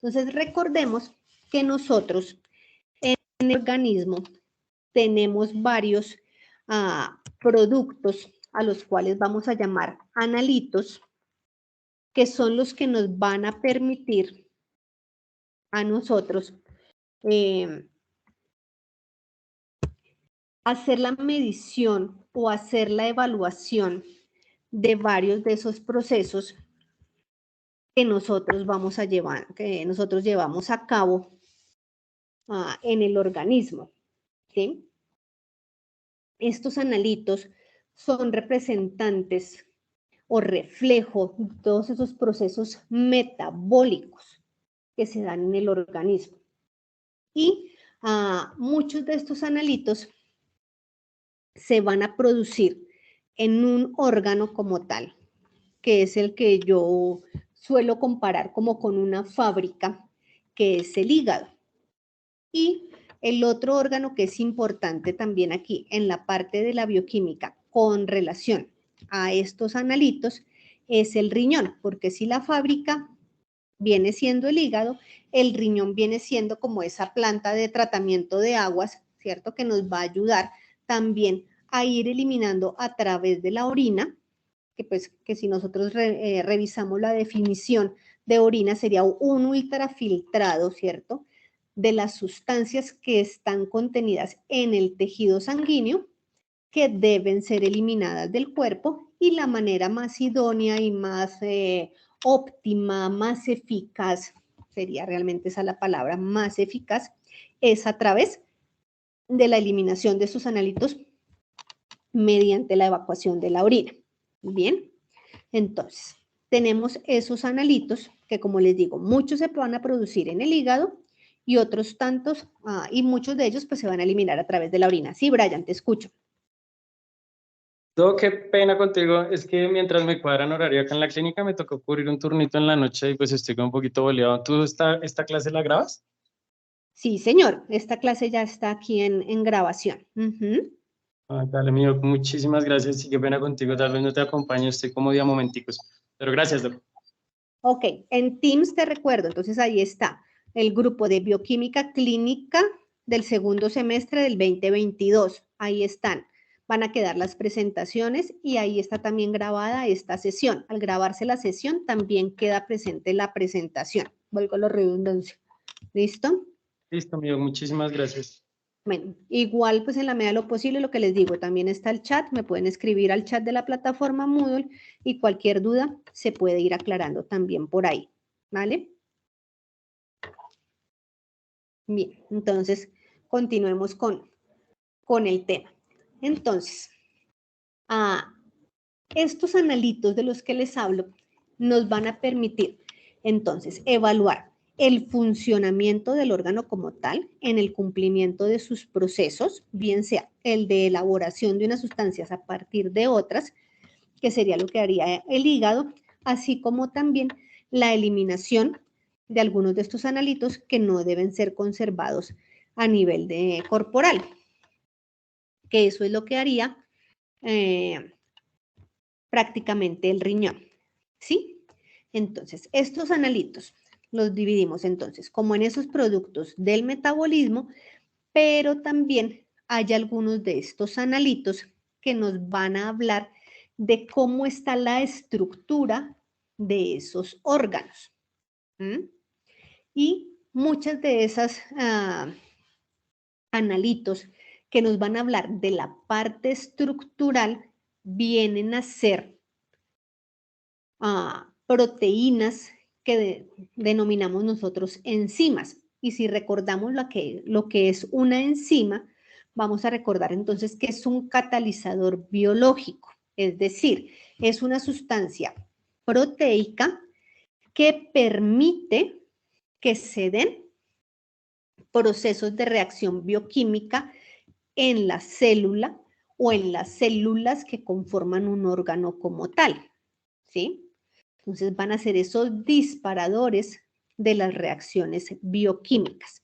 Entonces, recordemos que nosotros en el organismo tenemos varios productos a los cuales vamos a llamar analitos, que son los que nos van a permitir a nosotros hacer la medición o hacer la evaluación de varios de esos procesos que nosotros vamos a llevar, que nosotros llevamos a cabo en el organismo, ¿sí? Estos analitos son representantes o reflejo de todos esos procesos metabólicos que se dan en el organismo. Y muchos de estos analitos se van a producir en un órgano como tal, que es el que yo suelo comparar como con una fábrica, que es el hígado. Y el otro órgano que es importante también aquí en la parte de la bioquímica con relación a estos analitos es el riñón, porque si la fábrica viene siendo el hígado, el riñón viene siendo como esa planta de tratamiento de aguas, ¿cierto? Que nos va a ayudar también a ir eliminando a través de la orina, que si nosotros revisamos la definición de orina sería un ultrafiltrado, ¿cierto? De las sustancias que están contenidas en el tejido sanguíneo que deben ser eliminadas del cuerpo, y la manera más idónea y más óptima, más eficaz, sería realmente esa la palabra, más eficaz, es a través de la eliminación de esos analitos mediante la evacuación de la orina. Bien, entonces tenemos esos analitos que, como les digo, muchos se van a producir en el hígado y otros tantos, y muchos de ellos pues se van a eliminar a través de la orina. Sí, Brian, te escucho. No, qué pena contigo, es que mientras me cuadran horario acá en la clínica me tocó cubrir un turnito en la noche y pues estoy un poquito boleado. ¿Tú esta clase la grabas? Sí, señor, esta clase ya está aquí en grabación. Dale, mío, muchísimas gracias y qué pena contigo, tal vez no te acompaño, estoy como día momenticos, pero gracias, doctor. Ok, en Teams te recuerdo, entonces ahí está el grupo de bioquímica clínica del segundo semestre del 2022. Ahí están. Van a quedar las presentaciones y ahí está también grabada esta sesión. Al grabarse la sesión también queda presente la presentación. Vuelvo a la redundancia. ¿Listo? Listo, amigo, muchísimas gracias. Bueno, igual pues en la medida de lo posible lo que les digo, también está el chat, me pueden escribir al chat de la plataforma Moodle y cualquier duda se puede ir aclarando también por ahí, ¿vale? Bien, entonces continuemos con el tema. Entonces, estos analitos de los que les hablo nos van a permitir entonces evaluar el funcionamiento del órgano como tal en el cumplimiento de sus procesos, bien sea el de elaboración de unas sustancias a partir de otras, que sería lo que haría el hígado, así como también la eliminación de algunos de estos analitos que no deben ser conservados a nivel corporal, que eso es lo que haría prácticamente el riñón, ¿sí? Entonces, estos analitos los dividimos entonces como en esos productos del metabolismo, pero también hay algunos de estos analitos que nos van a hablar de cómo está la estructura de esos órganos. Y muchas de esas analitos que nos van a hablar de la parte estructural vienen a ser proteínas que denominamos nosotros enzimas. Y si recordamos lo que es una enzima, vamos a recordar entonces que es un catalizador biológico, es decir, es una sustancia proteica que permite que se den procesos de reacción bioquímica en la célula o en las células que conforman un órgano como tal, ¿sí? Entonces van a ser esos disparadores de las reacciones bioquímicas.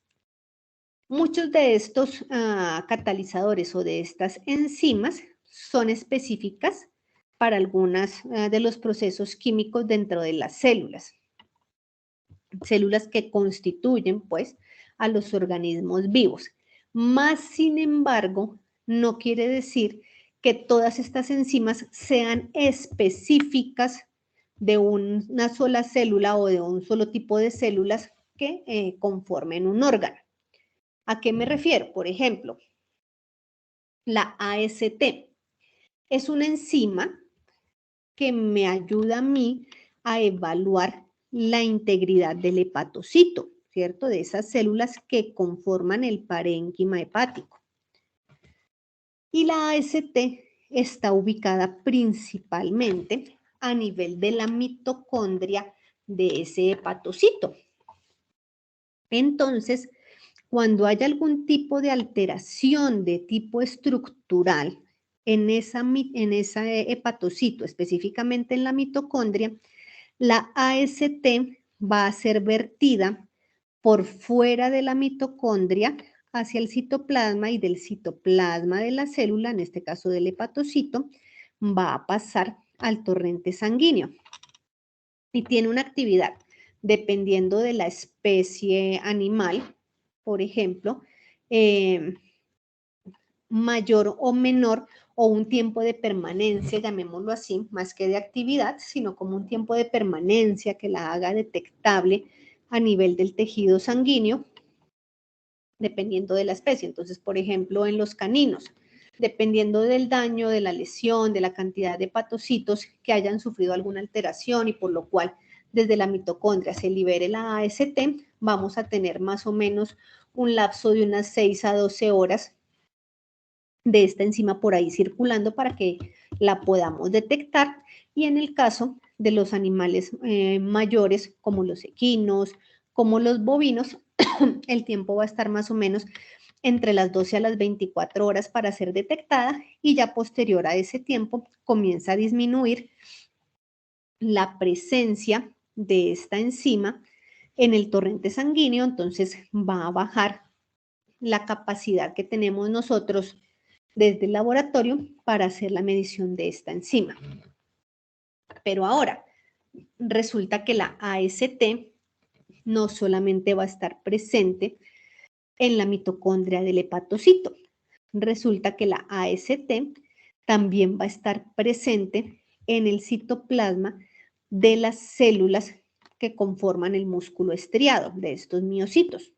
Muchos de estos catalizadores o de estas enzimas son específicas para algunos de los procesos químicos dentro de las células. células que constituyen, pues, a los organismos vivos. Más, sin embargo, no quiere decir que todas estas enzimas sean específicas de una sola célula o de un solo tipo de células que conformen un órgano. ¿A qué me refiero? Por ejemplo, la AST es una enzima que me ayuda a mí a evaluar la integridad del hepatocito, ¿cierto? De esas células que conforman el parénquima hepático. Y la AST está ubicada principalmente a nivel de la mitocondria de ese hepatocito. Entonces, cuando hay algún tipo de alteración de tipo estructural en ese hepatocito, específicamente en la mitocondria, la AST va a ser vertida por fuera de la mitocondria hacia el citoplasma, y del citoplasma de la célula, en este caso del hepatocito, va a pasar al torrente sanguíneo. Y tiene una actividad, dependiendo de la especie animal, por ejemplo, mayor o menor, o un tiempo de permanencia, llamémoslo así, más que de actividad, sino como un tiempo de permanencia que la haga detectable a nivel del tejido sanguíneo, dependiendo de la especie. Entonces, por ejemplo, en los caninos, dependiendo del daño, de la lesión, de la cantidad de hepatocitos que hayan sufrido alguna alteración y por lo cual desde la mitocondria se libere la AST, vamos a tener más o menos un lapso de unas 6 a 12 horas de esta enzima por ahí circulando para que la podamos detectar. Y en el caso de los animales mayores, como los equinos, como los bovinos, el tiempo va a estar más o menos entre las 12 a las 24 horas para ser detectada, y ya posterior a ese tiempo comienza a disminuir la presencia de esta enzima en el torrente sanguíneo. Entonces va a bajar la capacidad que tenemos nosotros desde el laboratorio para hacer la medición de esta enzima. Pero ahora, resulta que la AST no solamente va a estar presente en la mitocondria del hepatocito, resulta que la AST también va a estar presente en el citoplasma de las células que conforman el músculo estriado, de estos miocitos.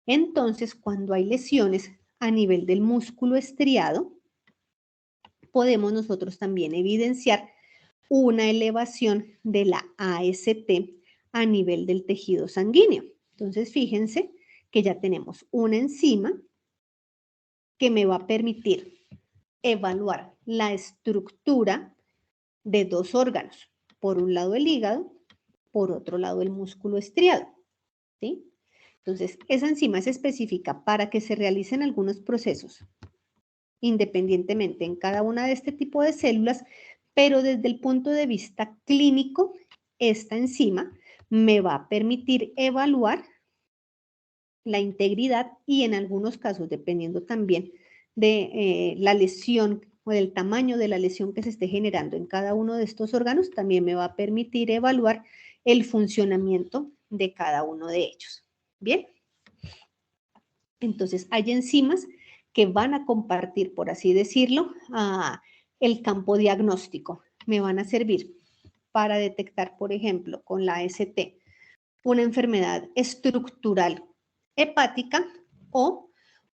Entonces, cuando hay lesiones a nivel del músculo estriado, podemos nosotros también evidenciar una elevación de la AST a nivel del tejido sanguíneo. Entonces, fíjense que ya tenemos una enzima que me va a permitir evaluar la estructura de dos órganos. Por un lado el hígado, por otro lado el músculo estriado, ¿sí? Entonces, esa enzima es específica para que se realicen algunos procesos independientemente en cada una de este tipo de células, pero desde el punto de vista clínico, esta enzima me va a permitir evaluar la integridad y en algunos casos, dependiendo también de la lesión o del tamaño de la lesión que se esté generando en cada uno de estos órganos, también me va a permitir evaluar el funcionamiento de cada uno de ellos. Bien, entonces hay enzimas que van a compartir, por así decirlo, el campo diagnóstico. Me van a servir para detectar, por ejemplo, con la AST, una enfermedad estructural hepática o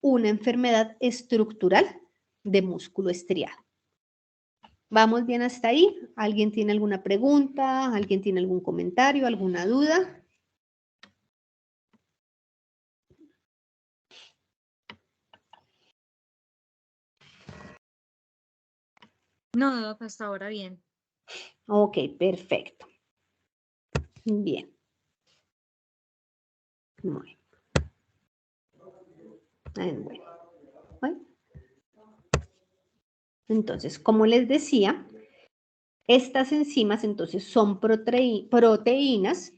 una enfermedad estructural de músculo estriado. ¿Vamos bien hasta ahí? ¿Alguien tiene alguna pregunta? ¿Alguien tiene algún comentario? ¿Alguna duda? No, Doc, hasta ahora bien. Ok, perfecto. Bien. Muy bien. Bueno. Entonces, como les decía, estas enzimas entonces son proteínas,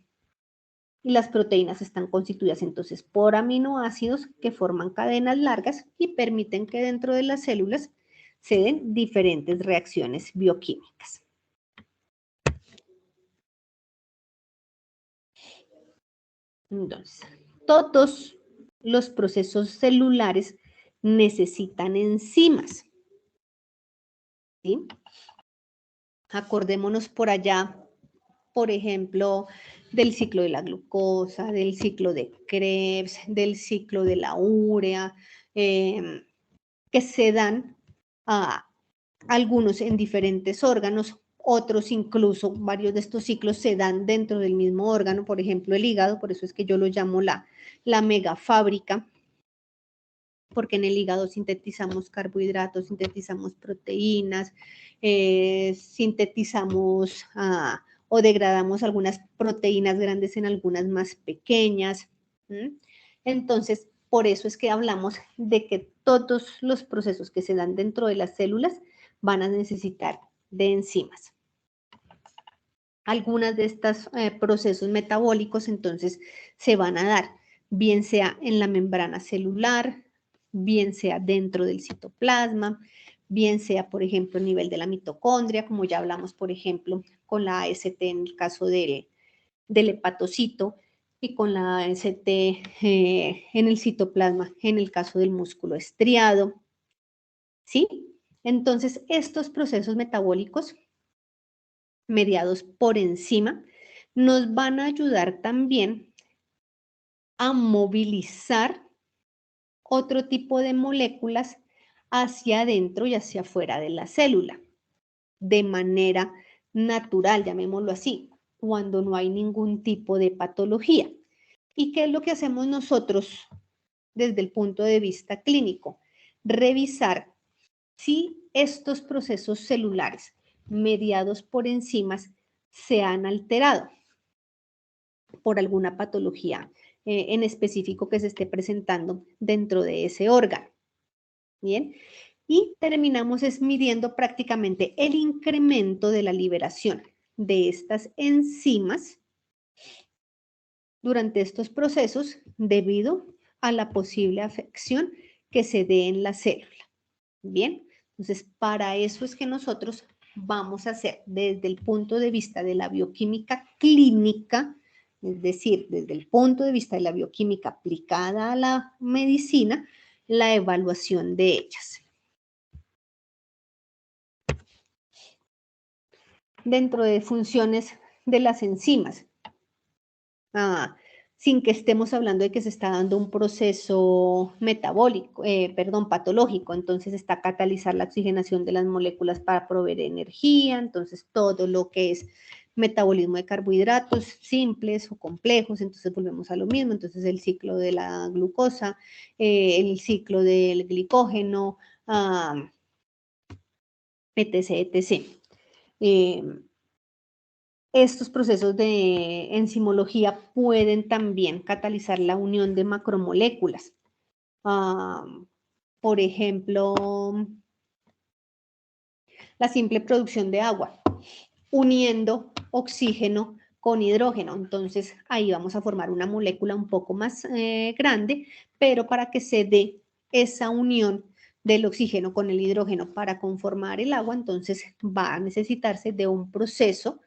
y las proteínas están constituidas entonces por aminoácidos que forman cadenas largas y permiten que dentro de las células se den diferentes reacciones bioquímicas. Entonces, todos los procesos celulares necesitan enzimas, ¿sí? Acordémonos por allá, por ejemplo, del ciclo de la glucosa, del ciclo de Krebs, del ciclo de la urea, que se dan a algunos en diferentes órganos, otros incluso, varios de estos ciclos se dan dentro del mismo órgano, por ejemplo, el hígado, por eso es que yo lo llamo la megafábrica, porque en el hígado sintetizamos carbohidratos, sintetizamos proteínas, sintetizamos o degradamos algunas proteínas grandes en algunas más pequeñas. Entonces, por eso es que hablamos de que todos los procesos que se dan dentro de las células van a necesitar de enzimas. Algunas de estos procesos metabólicos entonces se van a dar, bien sea en la membrana celular, bien sea dentro del citoplasma, bien sea, por ejemplo, a nivel de la mitocondria, como ya hablamos, por ejemplo, con la AST en el caso del hepatocito y con la AST en el citoplasma en el caso del músculo estriado, ¿sí? Entonces, estos procesos metabólicos mediados por enzima nos van a ayudar también a movilizar otro tipo de moléculas hacia adentro y hacia afuera de la célula, de manera natural, llamémoslo así, cuando no hay ningún tipo de patología. ¿Y qué es lo que hacemos nosotros desde el punto de vista clínico? Revisar si estos procesos celulares mediados por enzimas se han alterado por alguna patología en específico que se esté presentando dentro de ese órgano. Bien, y terminamos midiendo prácticamente el incremento de la liberación de estas enzimas durante estos procesos debido a la posible afección que se dé en la célula. Bien, entonces para eso es que nosotros vamos a hacer desde el punto de vista de la bioquímica clínica, es decir, desde el punto de vista de la bioquímica aplicada a la medicina, la evaluación de ellas. Dentro de funciones de las enzimas, sin que estemos hablando de que se está dando un proceso metabólico, patológico, entonces está catalizar la oxigenación de las moléculas para proveer energía, entonces todo lo que es metabolismo de carbohidratos simples o complejos, entonces volvemos a lo mismo, entonces el ciclo de la glucosa, el ciclo del glicógeno, etc., etc. Estos procesos de enzimología pueden también catalizar la unión de macromoléculas. Por ejemplo, la simple producción de agua, uniendo oxígeno con hidrógeno. Entonces, ahí vamos a formar una molécula un poco más grande, pero para que se dé esa unión del oxígeno con el hidrógeno para conformar el agua, entonces va a necesitarse de un proceso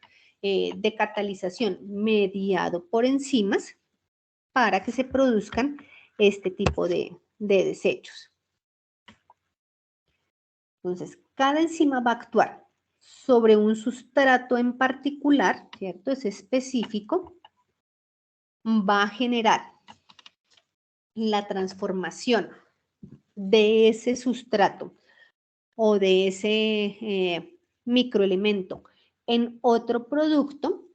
de catalización mediado por enzimas para que se produzcan este tipo de desechos. Entonces, cada enzima va a actuar sobre un sustrato en particular, ¿cierto? Es específico, va a generar la transformación de ese sustrato o de ese microelemento en otro producto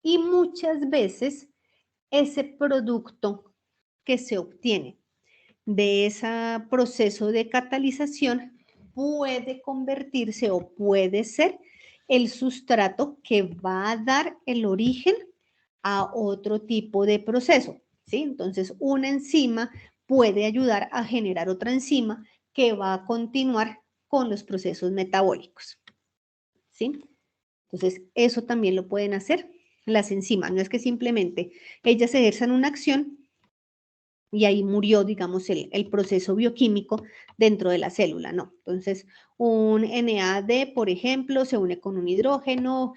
y muchas veces ese producto que se obtiene de ese proceso de catalización puede convertirse o puede ser el sustrato que va a dar el origen a otro tipo de proceso, ¿sí? Entonces, una enzima puede ayudar a generar otra enzima que va a continuar con los procesos metabólicos, ¿sí? Entonces, eso también lo pueden hacer las enzimas. No es que simplemente ellas ejerzan una acción y ahí murió, digamos, el proceso bioquímico dentro de la célula, no. Entonces, un NAD, por ejemplo, se une con un hidrógeno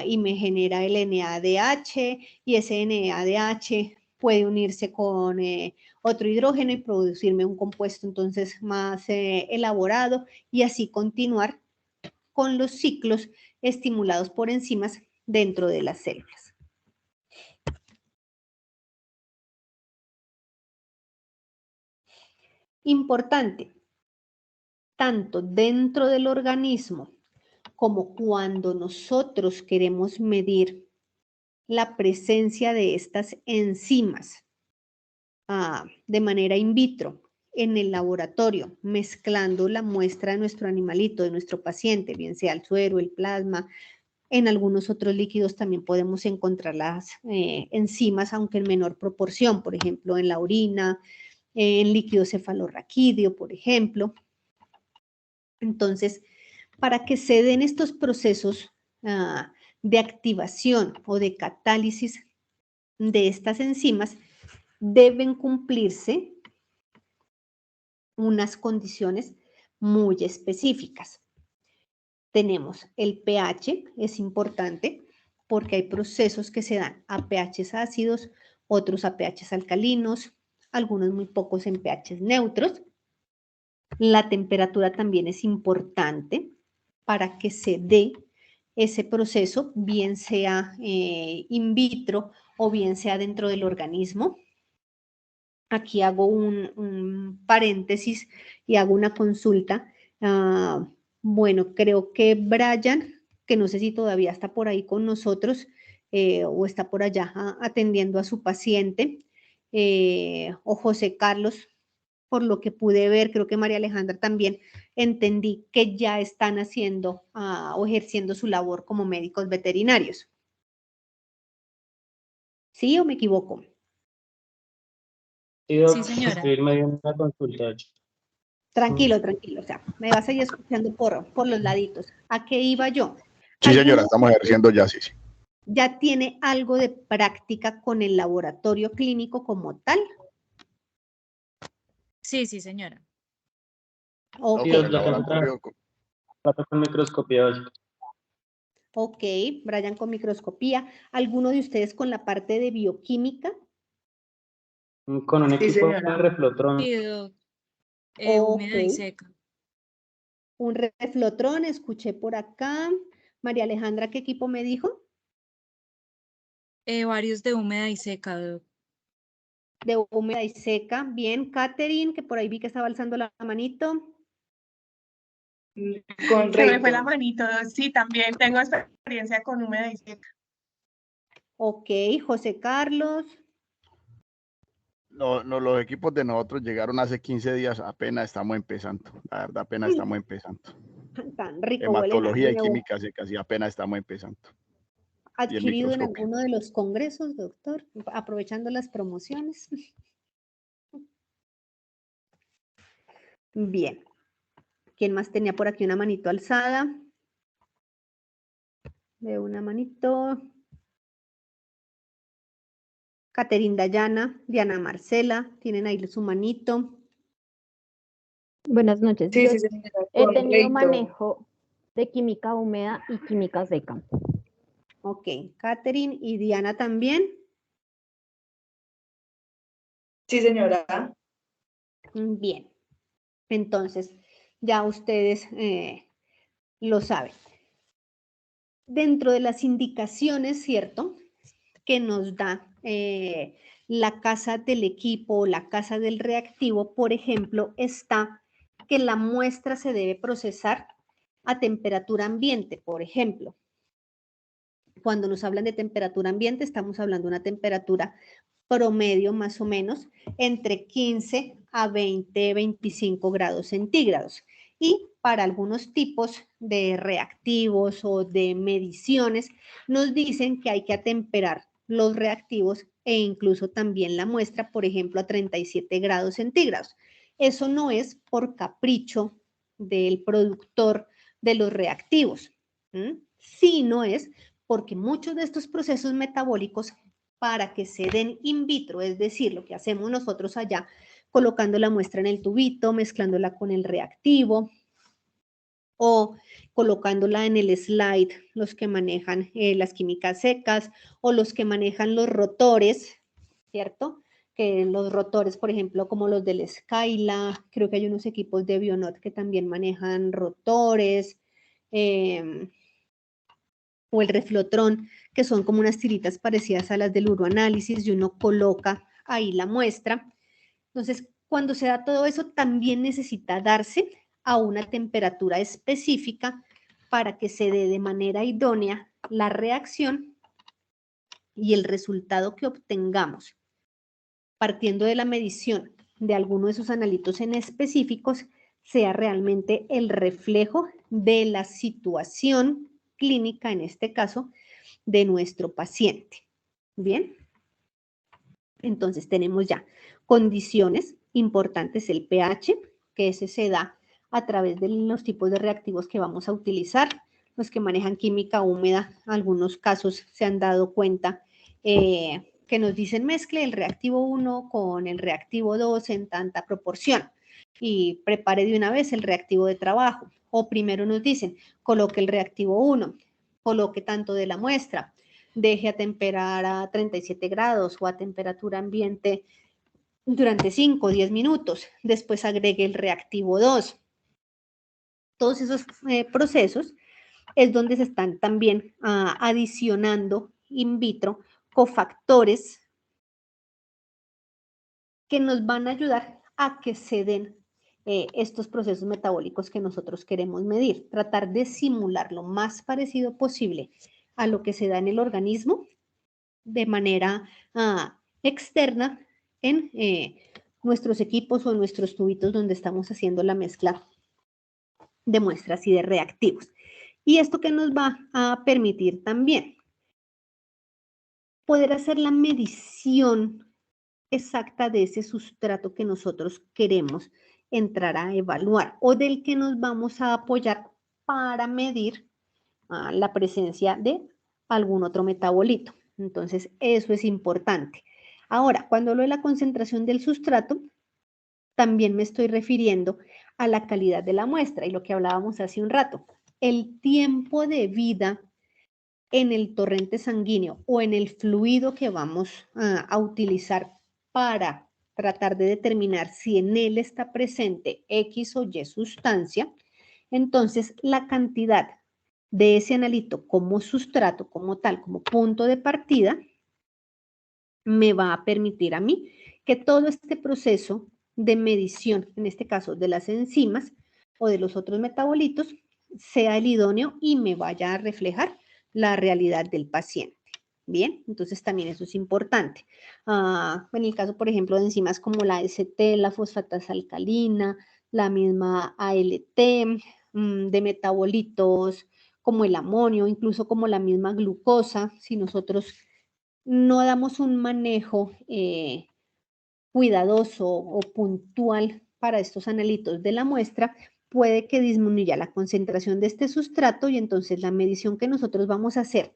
y me genera el NADH y ese NADH puede unirse con otro hidrógeno y producirme un compuesto entonces más elaborado y así continuar con los ciclos estimulados por enzimas dentro de las células. Importante, tanto dentro del organismo como cuando nosotros queremos medir la presencia de estas enzimas de manera in vitro en el laboratorio, mezclando la muestra de nuestro animalito, de nuestro paciente, bien sea el suero, el plasma. En algunos otros líquidos también podemos encontrar las enzimas, aunque en menor proporción, por ejemplo, en la orina, en líquido cefalorraquídeo, por ejemplo. Entonces, para que se den estos procesos de activación o de catálisis de estas enzimas, deben cumplirse unas condiciones muy específicas. Tenemos el pH, es importante porque hay procesos que se dan a pHs ácidos, otros a pHs alcalinos, algunos muy pocos en pHs neutros. La temperatura también es importante para que se dé ese proceso, bien sea in vitro o bien sea dentro del organismo. Aquí hago un paréntesis y hago una consulta. Bueno, creo que Brian, que no sé si todavía está por ahí con nosotros o está por allá atendiendo a su paciente, o José Carlos, por lo que pude ver, creo que María Alejandra también, entendí que ya están haciendo o ejerciendo su labor como médicos veterinarios. ¿Sí o me equivoco? Sí, señora. Estoy en medio de una consulta. Tranquilo, tranquilo, o sea, me vas a ir escuchando por los laditos. ¿A qué iba yo? Sí, señora, ¿Alguno estamos ejerciendo ya, sí. ya tiene algo de práctica con el laboratorio clínico como tal? Sí, sí, señora. Ok, Sí, El laboratorio, con microscopía básica. ok, Brian con microscopía. ¿Alguno de ustedes con la parte de bioquímica? Con un Sí, equipo de señora. reflotrón. Sí, doc. Ok, Húmeda y seca. un reflotrón, escuché por acá. María Alejandra, ¿qué equipo me dijo? Varios de húmeda y seca, doc. De húmeda y seca. Bien, Catherine, que por ahí vi que estaba alzando la manito. Con Se me fue la Rayton. manito. Sí, también tengo experiencia con húmeda y seca. Ok, José Carlos. los equipos de nosotros llegaron hace 15 días, apenas estamos empezando, la verdad, apenas estamos empezando. Tan rico, huelen a Hematología y nuevo. química seca, sí, apenas estamos empezando. Y en ¿Adquirido en microscopio. alguno de los congresos, doctor? Aprovechando las promociones. Bien. ¿Quién más tenía por aquí una manito alzada? Veo una manito. Caterine Dayana, Diana Marcela, tienen ahí su manito. Buenas noches. Sí, Yo sí, señora. he Con tenido Rayton. manejo de química húmeda y química seca. Ok, Caterine y Diana también. Sí, señora. Bien. Entonces, ya ustedes lo saben. Dentro de las indicaciones, ¿cierto?, que nos da la casa del equipo, la casa del reactivo, por ejemplo, está que la muestra se debe procesar a temperatura ambiente, por ejemplo. Cuando nos hablan de temperatura ambiente, estamos hablando de una temperatura promedio más o menos entre 15 a 20, 25 grados centígrados. Y para algunos tipos de reactivos o de mediciones, nos dicen que hay que atemperar los reactivos e incluso también la muestra, por ejemplo, a 37 grados centígrados. Eso no es por capricho del productor de los reactivos, sino es porque muchos de estos procesos metabólicos, para que se den in vitro, es decir, lo que hacemos nosotros allá, colocando la muestra en el tubito, mezclándola con el reactivo o colocándola en el slide, los que manejan las químicas secas o los que manejan los rotores, ¿cierto? Que los rotores, por ejemplo, como los del Skyla, creo que hay unos equipos de Bionot que también manejan rotores, o el reflotrón, que son como unas tiritas parecidas a las del uroanálisis y uno coloca ahí la muestra. Entonces, cuando se da todo eso, también necesita darse a una temperatura específica para que se dé de manera idónea la reacción y el resultado que obtengamos partiendo de la medición de alguno de esos analitos en específicos sea realmente el reflejo de la situación clínica, en este caso, de nuestro paciente. ¿Bien? Entonces tenemos ya condiciones importantes, el pH, que ese se da a través de los tipos de reactivos que vamos a utilizar. Los que manejan química húmeda, algunos casos se han dado cuenta que nos dicen mezcle el reactivo 1 con el reactivo 2 en tanta proporción y prepare de una vez el reactivo de trabajo. O primero nos dicen, coloque el reactivo 1, coloque tanto de la muestra, deje a temperar a 37 grados o a temperatura ambiente durante 5 o 10 minutos. Después agregue el reactivo 2. Todos esos procesos es donde se están también adicionando in vitro cofactores que nos van a ayudar a que se den estos procesos metabólicos que nosotros queremos medir. Tratar de simular lo más parecido posible a lo que se da en el organismo de manera externa en nuestros equipos o en nuestros tubitos donde estamos haciendo la mezcla de muestras y de reactivos. Y esto que nos va a permitir también poder hacer la medición exacta de ese sustrato que nosotros queremos entrar a evaluar o del que nos vamos a apoyar para medir la presencia de algún otro metabolito. Entonces, eso es importante. Ahora, cuando hablo de la concentración del sustrato, también me estoy refiriendo a la calidad de la muestra y lo que hablábamos hace un rato. El tiempo de vida en el torrente sanguíneo o en el fluido que vamos a utilizar para tratar de determinar si en él está presente X o Y sustancia, entonces la cantidad de ese analito como sustrato, como tal, como punto de partida, me va a permitir a mí que todo este proceso de medición, en este caso de las enzimas o de los otros metabolitos, sea el idóneo y me vaya a reflejar la realidad del paciente. Bien, entonces también eso es importante. En el caso, por ejemplo, de enzimas como la ST, la fosfatasa alcalina, la misma ALT, de metabolitos como el amonio, incluso como la misma glucosa, si nosotros no damos un manejo cuidadoso o puntual para estos analitos de la muestra, puede que disminuya la concentración de este sustrato y entonces la medición que nosotros vamos a hacer,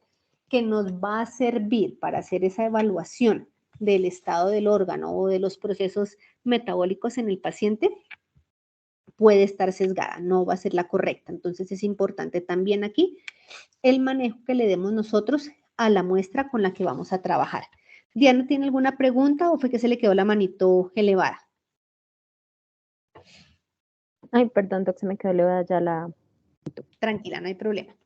que nos va a servir para hacer esa evaluación del estado del órgano o de los procesos metabólicos en el paciente, puede estar sesgada, no va a ser la correcta. Entonces es importante también aquí el manejo que le demos nosotros a la muestra con la que vamos a trabajar. Diana, ¿tiene alguna pregunta o fue que se le quedó la manito elevada? Ay, perdón, Doc, se me quedó elevada ya la... Tranquila, no hay problema.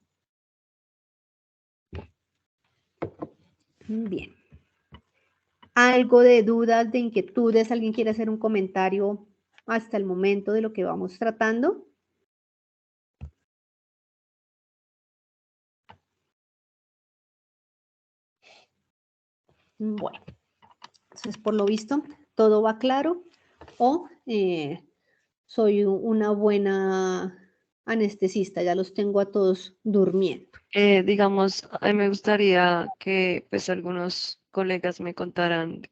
Bien. ¿Algo de dudas, de inquietudes? ¿Alguien quiere hacer un comentario hasta el momento de lo que vamos tratando? Bueno, entonces por lo visto todo va claro o soy una buena anestesista, ya los tengo a todos durmiendo. Digamos, a mí me gustaría que pues algunos colegas me contaran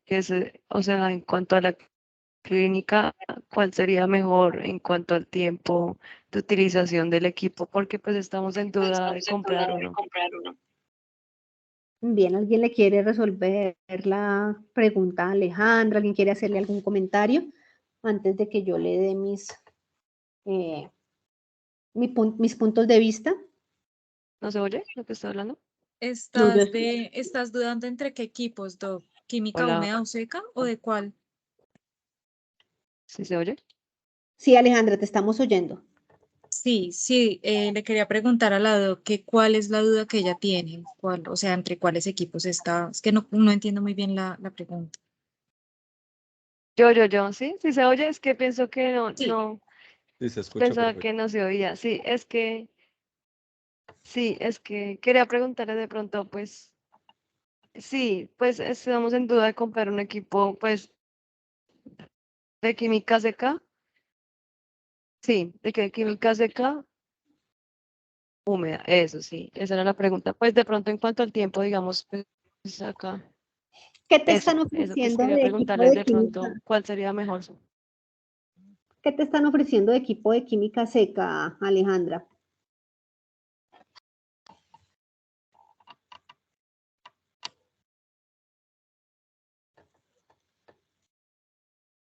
o sea, en cuanto a la clínica, cuál sería mejor en cuanto al tiempo de utilización del equipo, porque pues estamos en duda de comprar uno. Bien, ¿alguien le quiere resolver la pregunta a Alejandra? ¿Alguien quiere hacerle algún comentario antes de que yo le dé mis puntos de vista? ¿No se oye lo que está hablando? Estás dudando entre qué equipos, Doc. ¿Química Hola. húmeda o seca o de cuál? ¿Sí se oye? Sí, Alejandra, te estamos oyendo. Sí, le quería preguntar a la doc que cuál es la duda que ella tiene, cuál, o sea, entre cuáles equipos está. Es que no entiendo muy bien la pregunta. ¿Sí? ¿Sí se oye? Es que pienso que Sí. no, Sí, se escucha pensaba perfecto. que no se oía. Sí, es que quería preguntarle de pronto, pues, sí, pues estamos en duda de comprar un equipo, pues, de química seca. Sí, de que química seca, húmeda, eso sí, esa era la pregunta. Pues de pronto en cuanto al tiempo, digamos, pues acá, ¿Qué te están eso, pues ofreciendo quería de equipo preguntarles de de química? pronto cuál sería mejor. ¿Qué te están ofreciendo de equipo de química seca, Alejandra?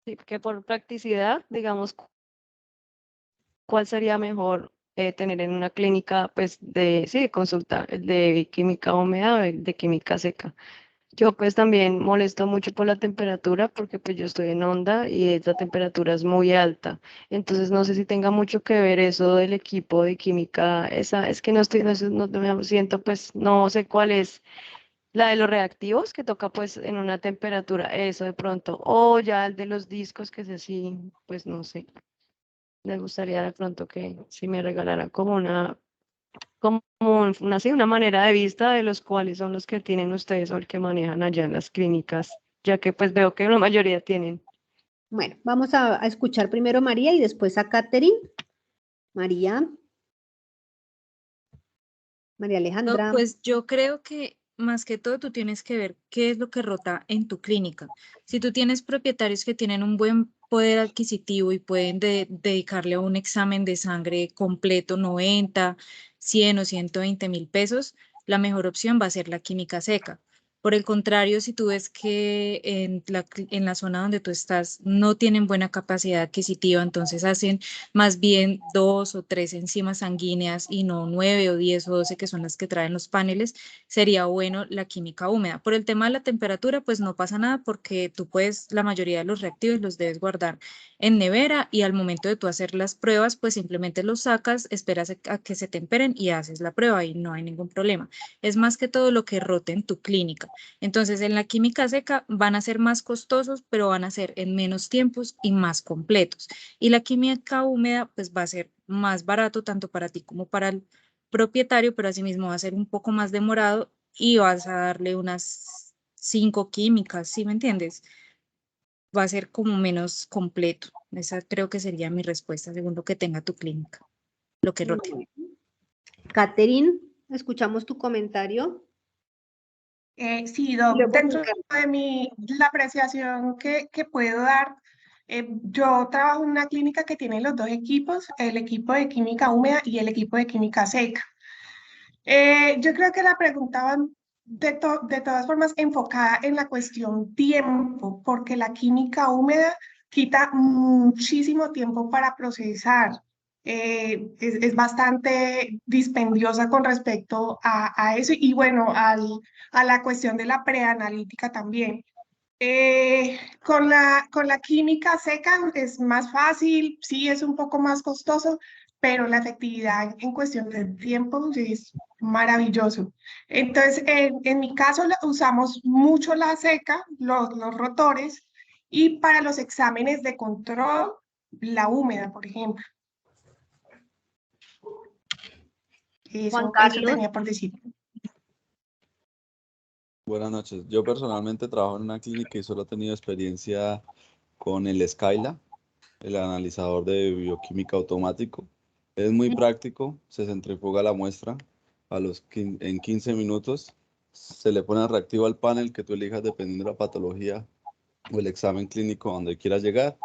Sí, que por practicidad, digamos, cuál sería mejor tener en una clínica, pues, de consulta, el de química húmeda o el de química seca. Yo pues también molesto mucho por la temperatura porque pues yo estoy en onda y la temperatura es muy alta. Entonces no sé si tenga mucho que ver eso del equipo de química. Esa, es que no estoy, no me siento pues, no sé cuál es la de los reactivos que toca pues en una temperatura, eso de pronto. O ya el de los discos que es así, pues no sé. Me gustaría de pronto que si me regalaran como una manera de vista de los cuales son los que tienen ustedes o el que manejan allá en las clínicas, ya que pues veo que la mayoría tienen. Bueno, vamos a escuchar primero a María y después a Catherine. María No, Alejandra. pues yo creo que más que todo tú tienes que ver qué es lo que rota en tu clínica. Si tú tienes propietarios que tienen un buen poder adquisitivo y pueden dedicarle a un examen de sangre completo 90, 100 o 120.000 pesos, la mejor opción va a ser la química seca. Por el contrario, si tú ves que en la zona donde tú estás no tienen buena capacidad adquisitiva, entonces hacen más bien 2 o 3 enzimas sanguíneas y no 9 o 10 o 12 que son las que traen los paneles, sería bueno la química húmeda. Por el tema de la temperatura, pues no pasa nada porque tú puedes, la mayoría de los reactivos los debes guardar en nevera y al momento de tú hacer las pruebas, pues simplemente los sacas, esperas a que se temperen y haces la prueba y no hay ningún problema. Es más que todo lo que rote en tu clínica. Entonces, en la química seca van a ser más costosos, pero van a ser en menos tiempos y más completos. Y la química húmeda, pues va a ser más barato tanto para ti como para el propietario, pero asimismo va a ser un poco más demorado y vas a darle unas 5 químicas, ¿sí me entiendes? Va a ser como menos completo. Esa creo que sería mi respuesta según lo que tenga tu clínica, lo que rote. Bueno. Catherine, escuchamos tu comentario. Sí, Y Doc, luego dentro de la apreciación que puedo dar, yo trabajo en una clínica que tiene los dos equipos, el equipo de química húmeda y el equipo de química seca. Yo creo que la pregunta va de todas formas enfocada en la cuestión tiempo, porque la química húmeda quita muchísimo tiempo para procesar. Es bastante dispendiosa con respecto a eso y bueno, a la cuestión de la preanalítica también. Con la química seca es más fácil, sí es un poco más costoso, pero la efectividad en cuestión de tiempo es maravilloso. Entonces, en mi caso usamos mucho la seca, los rotores, y para los exámenes de control, la húmeda, por ejemplo. Juan Eso Carlos. tenía por decir. Buenas noches. Yo personalmente trabajo en una clínica y solo he tenido experiencia con el Skyla, el analizador de bioquímica automático. Es muy práctico, se centrifuga la muestra en 15 minutos, se le pone el reactivo al panel que tú elijas dependiendo de la patología o el examen clínico donde quieras llegar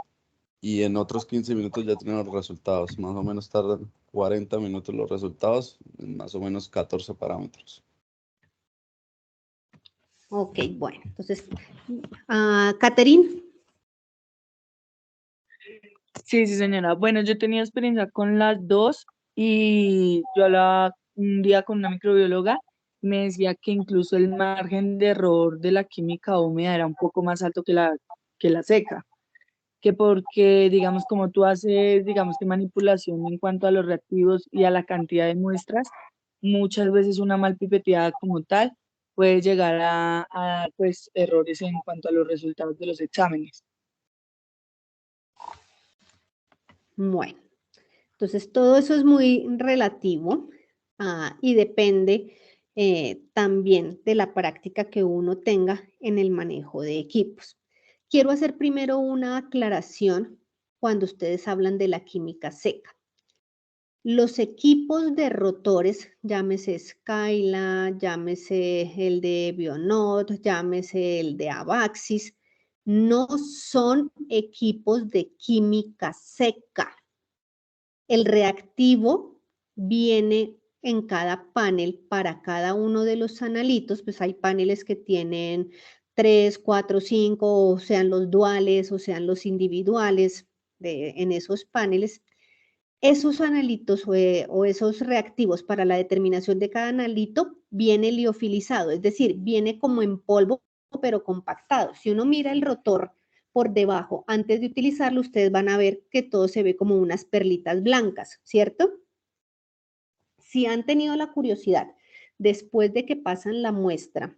y en otros 15 minutos ya tienen los resultados. Más o menos tardan 40 minutos los resultados, en más o menos 14 parámetros. Ok, bueno, entonces, Catherine. Sí, sí, señora. Bueno, yo tenía experiencia con las dos y yo hablaba un día con una microbióloga me decía que incluso el margen de error de la química húmeda era un poco más alto que la seca, que porque, digamos, como tú haces, digamos que manipulación en cuanto a los reactivos y a la cantidad de muestras, muchas veces una mal pipeteada como tal puede llegar a pues, errores en cuanto a los resultados de los exámenes. Bueno, entonces todo eso es muy relativo y depende también de la práctica que uno tenga en el manejo de equipos. Quiero hacer primero una aclaración cuando ustedes hablan de la química seca. Los equipos de rotores, llámese Skyla, llámese el de Bionode, llámese el de Abaxis, no son equipos de química seca. El reactivo viene en cada panel para cada uno de los analitos, pues hay paneles que tienen 3, 4, 5, o sean los duales o sean los individuales en esos paneles. Esos analitos o esos reactivos para la determinación de cada analito viene liofilizado, es decir, viene como en polvo pero compactado. Si uno mira el rotor por debajo, antes de utilizarlo, ustedes van a ver que todo se ve como unas perlitas blancas, ¿cierto? Si han tenido la curiosidad, después de que pasan la muestra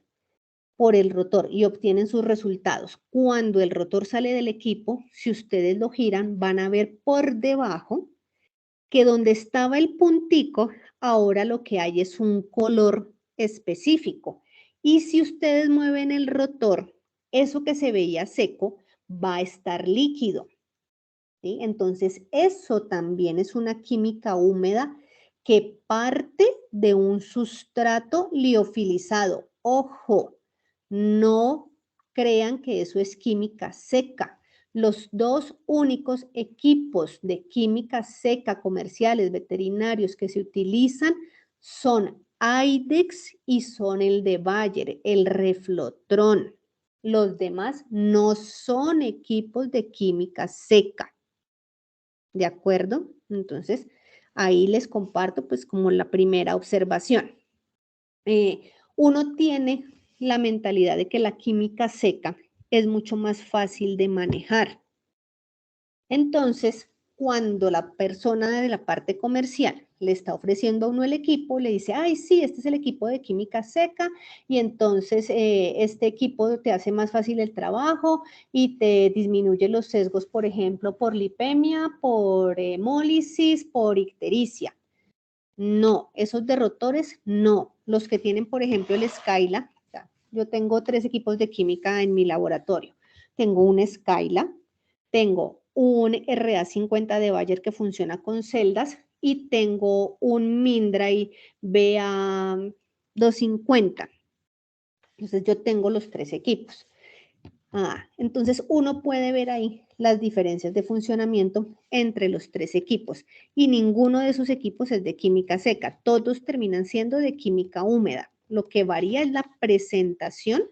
por el rotor y obtienen sus resultados, cuando el rotor sale del equipo, si ustedes lo giran, van a ver por debajo que donde estaba el puntico, ahora lo que hay es un color específico. Y si ustedes mueven el rotor, eso que se veía seco va a estar líquido, ¿sí? Entonces, eso también es una química húmeda que parte de un sustrato liofilizado. Ojo, no crean que eso es química seca. Los dos únicos equipos de química seca comerciales, veterinarios que se utilizan son Aidex y son el de Bayer, el Reflotron. Los demás no son equipos de química seca. ¿De acuerdo? Entonces, ahí les comparto pues como la primera observación. Uno tiene la mentalidad de que la química seca es mucho más fácil de manejar. Entonces, cuando la persona de la parte comercial le está ofreciendo a uno el equipo, le dice, ay, sí, este es el equipo de química seca y entonces este equipo te hace más fácil el trabajo y te disminuye los sesgos, por ejemplo, por lipemia, por hemólisis, por ictericia. No, esos de rotores, no. Los que tienen, por ejemplo, el Skyla, yo tengo 3 equipos de química en mi laboratorio. Tengo un Skyla, tengo un RA50 de Bayer que funciona con celdas y tengo un Mindray BA250. Entonces yo tengo los 3 equipos. Entonces uno puede ver ahí las diferencias de funcionamiento entre los 3 equipos y ninguno de esos equipos es de química seca, todos terminan siendo de química húmeda. Lo que varía es la presentación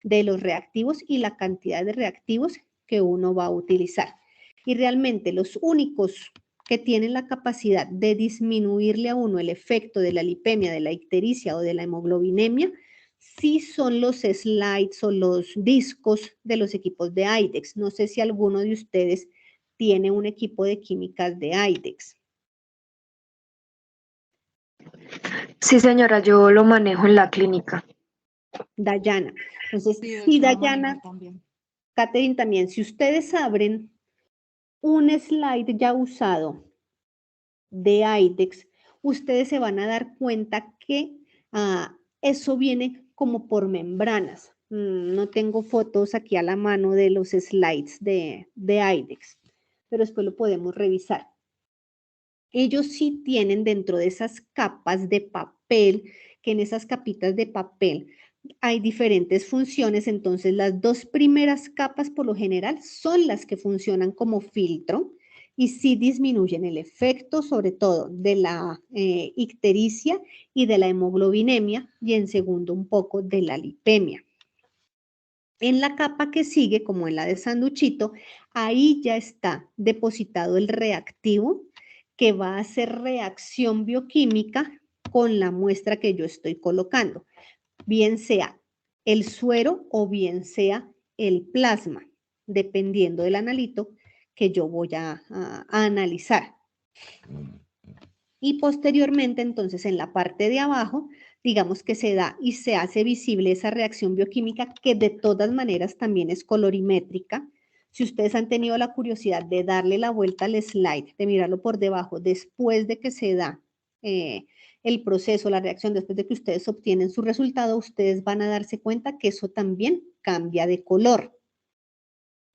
de los reactivos y la cantidad de reactivos que uno va a utilizar. Y realmente los únicos que tienen la capacidad de disminuirle a uno el efecto de la lipemia, de la ictericia o de la hemoglobinemia, sí son los slides o los discos de los equipos de Aidex. No sé si alguno de ustedes tiene un equipo de químicas de Aidex. Sí, señora, yo lo manejo en la clínica. Dayana. Entonces, Sí, y yo lo manejo Dayana, también. Catherine también, si ustedes abren un slide ya usado de Aidex, ustedes se van a dar cuenta que eso viene como por membranas. No tengo fotos aquí a la mano de los slides de Aidex, pero después lo podemos revisar. Ellos sí tienen dentro de esas capas de papel, que en esas capitas de papel hay diferentes funciones, entonces las 2 primeras capas por lo general son las que funcionan como filtro y sí disminuyen el efecto sobre todo de la ictericia y de la hemoglobinemia y en segundo un poco de la lipemia. En la capa que sigue, como en la de sanduchito, ahí ya está depositado el reactivo que va a hacer reacción bioquímica con la muestra que yo estoy colocando. bien sea el suero o bien sea el plasma, dependiendo del analito que yo voy a analizar. Y posteriormente, entonces, en la parte de abajo, digamos que se da y se hace visible esa reacción bioquímica que de todas maneras también es colorimétrica. Si ustedes han tenido la curiosidad de darle la vuelta al slide, de mirarlo por debajo, después de que se da el proceso, la reacción, después de que ustedes obtienen su resultado, ustedes van a darse cuenta que eso también cambia de color,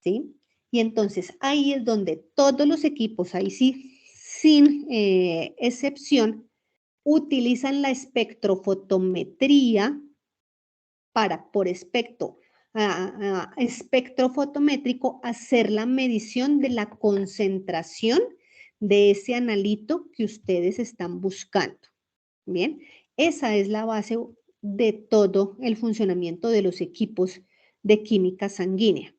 ¿sí? Y entonces ahí es donde todos los equipos, ahí sí, sin excepción, utilizan la espectrofotometría para, por espectro fotométrico, hacer la medición de la concentración de ese analito que ustedes están buscando. Bien, esa es la base de todo el funcionamiento de los equipos de química sanguínea.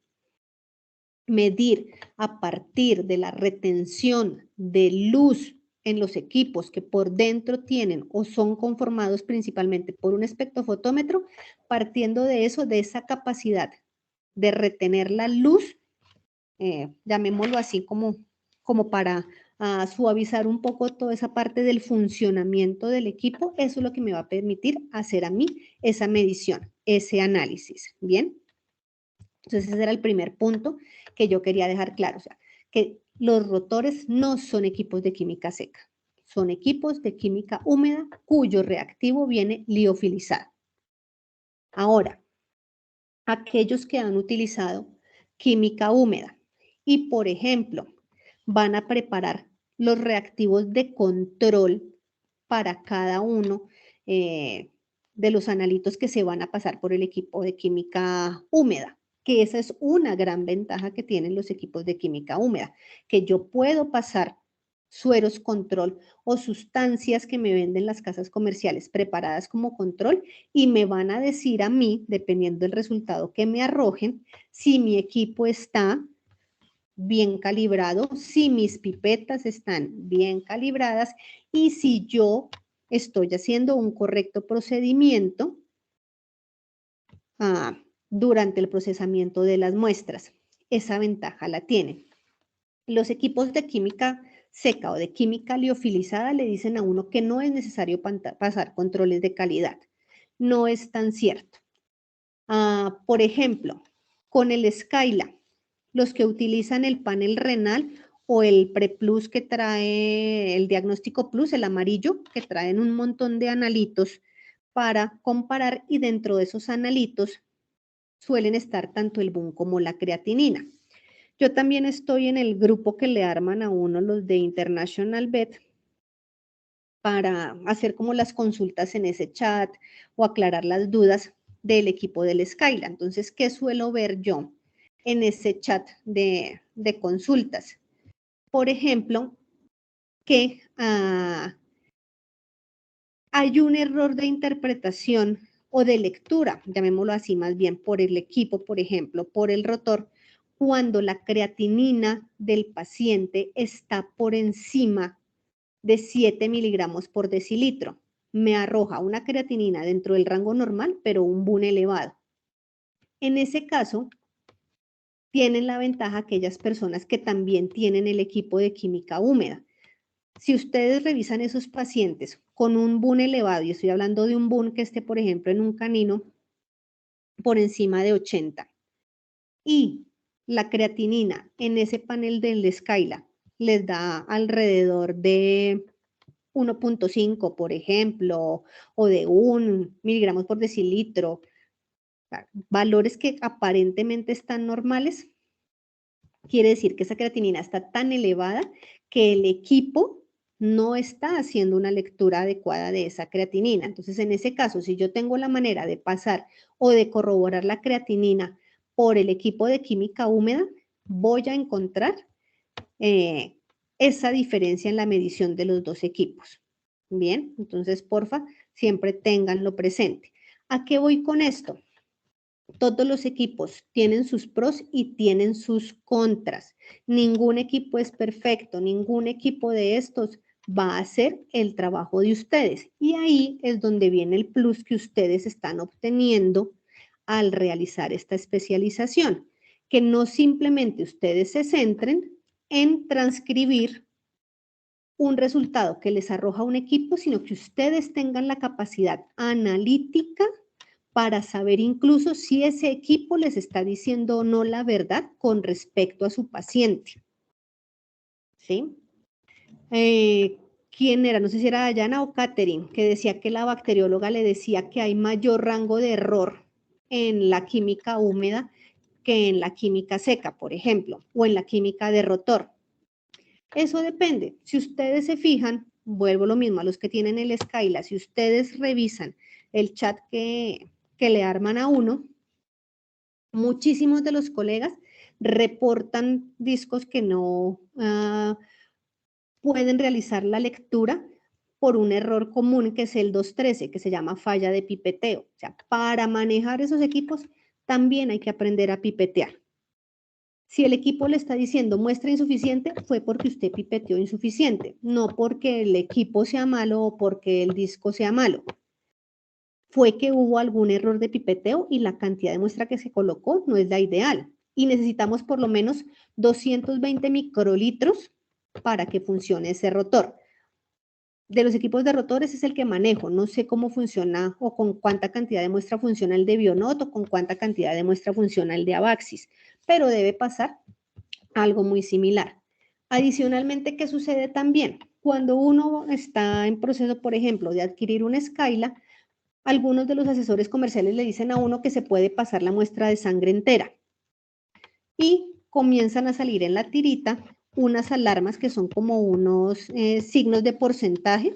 Medir a partir de la retención de luz en los equipos que por dentro tienen o son conformados principalmente por un espectrofotómetro, partiendo de eso, de esa capacidad de retener la luz, llamémoslo así como para suavizar un poco toda esa parte del funcionamiento del equipo. Eso es lo que me va a permitir hacer a mí esa medición, ese análisis, ¿bien? Entonces ese era el primer punto que yo quería dejar claro, o sea, que los rotores no son equipos de química seca, son equipos de química húmeda cuyo reactivo viene liofilizado. Ahora, aquellos que han utilizado química húmeda y, por ejemplo, van a preparar los reactivos de control para cada uno de los analitos que se van a pasar por el equipo de química húmeda, que esa es una gran ventaja que tienen los equipos de química húmeda, que yo puedo pasar sueros control o sustancias que me venden las casas comerciales preparadas como control y me van a decir a mí, dependiendo del resultado que me arrojen, si mi equipo está bien calibrado, si mis pipetas están bien calibradas y si yo estoy haciendo un correcto procedimiento durante el procesamiento de las muestras. Esa ventaja la tienen. Los equipos de química seca o de química liofilizada le dicen a uno que no es necesario pasar controles de calidad. No es tan cierto. Por ejemplo, con el Skyla, los que utilizan el panel renal o el PrePlus que trae el diagnóstico Plus, el amarillo, que traen un montón de analitos para comparar y dentro de esos analitos suelen estar tanto el BUN como la creatinina. Yo también estoy en el grupo que le arman a uno los de International Vet para hacer como las consultas en ese chat o aclarar las dudas del equipo del Skyla. Entonces, ¿qué suelo ver yo en ese chat de consultas? Por ejemplo, que hay un error de interpretación o de lectura, llamémoslo así más bien, por el equipo, por ejemplo, por el rotor, cuando la creatinina del paciente está por encima de 7 miligramos por decilitro. Me arroja una creatinina dentro del rango normal, pero un BUN elevado. En ese caso, tienen la ventaja aquellas personas que también tienen el equipo de química húmeda. Si ustedes revisan esos pacientes con un BUN elevado, y estoy hablando de un BUN que esté, por ejemplo, en un canino por encima de 80, y la creatinina en ese panel del Skyla les da alrededor de 1.5, por ejemplo, o de 1 miligramos por decilitro, valores que aparentemente están normales, quiere decir que esa creatinina está tan elevada que el equipo no está haciendo una lectura adecuada de esa creatinina. Entonces, en ese caso, si yo tengo la manera de pasar o de corroborar la creatinina por el equipo de química húmeda, voy a encontrar esa diferencia en la medición de los dos equipos. Bien, entonces, porfa, siempre ténganlo presente. ¿A qué voy con esto? Todos los equipos tienen sus pros y tienen sus contras. Ningún equipo es perfecto, ningún equipo de estos va a hacer el trabajo de ustedes. Y ahí es donde viene el plus que ustedes están obteniendo al realizar esta especialización. Que no simplemente ustedes se centren en transcribir un resultado que les arroja un equipo, sino que ustedes tengan la capacidad analítica para saber incluso si ese equipo les está diciendo o no la verdad con respecto a su paciente. ¿Sí? ¿Quién era? No sé si era Dayana o Catherine, que decía que la bacterióloga le decía que hay mayor rango de error en la química húmeda que en la química seca, por ejemplo, o en la química de rotor. Eso depende. Si ustedes se fijan, vuelvo lo mismo a los que tienen el Skyla, si ustedes revisan el chat que le arman a uno, muchísimos de los colegas reportan discos que no pueden realizar la lectura por un error común que es el 213, que se llama falla de pipeteo. O sea, para manejar esos equipos también hay que aprender a pipetear. Si el equipo le está diciendo muestra insuficiente, fue porque usted pipeteó insuficiente, no porque el equipo sea malo o porque el disco sea malo. Fue que hubo algún error de pipeteo y la cantidad de muestra que se colocó no es la ideal. Y necesitamos por lo menos 220 microlitros para que funcione ese rotor. De los equipos de rotores es el que manejo. No sé cómo funciona o con cuánta cantidad de muestra funciona el de Bionot o con cuánta cantidad de muestra funciona el de Abaxis, pero debe pasar algo muy similar. Adicionalmente, ¿qué sucede también? Cuando uno está en proceso, por ejemplo, de adquirir una Skyla, algunos de los asesores comerciales le dicen a uno que se puede pasar la muestra de sangre entera y comienzan a salir en la tirita unas alarmas que son como unos signos de porcentaje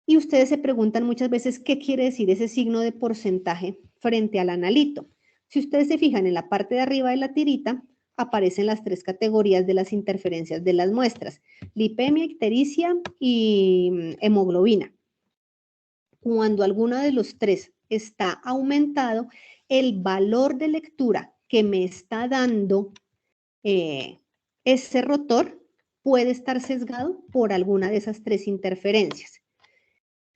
y ustedes se preguntan muchas veces qué quiere decir ese signo de porcentaje frente al analito. Si ustedes se fijan en la parte de arriba de la tirita, aparecen las 3 categorías de las interferencias de las muestras, lipemia, ictericia y hemoglobina. Cuando alguno de los 3 está aumentado, el valor de lectura que me está dando ese rotor puede estar sesgado por alguna de esas 3 interferencias.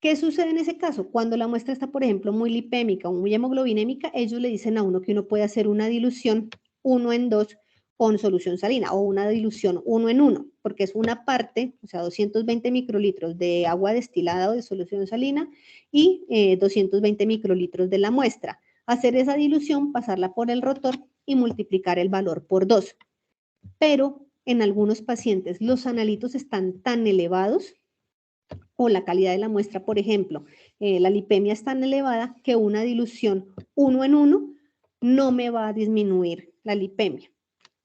¿Qué sucede en ese caso? Cuando la muestra está, por ejemplo, muy lipémica o muy hemoglobinémica, ellos le dicen a uno que uno puede hacer una dilución 1 en 2 con solución salina o una dilución 1 en 1, porque es una parte, o sea, 220 microlitros de agua destilada o de solución salina y 220 microlitros de la muestra. Hacer esa dilución, pasarla por el rotor y multiplicar el valor por 2. Pero en algunos pacientes los analitos están tan elevados o la calidad de la muestra, por ejemplo, la lipemia es tan elevada que una dilución 1 en 1 no me va a disminuir la lipemia.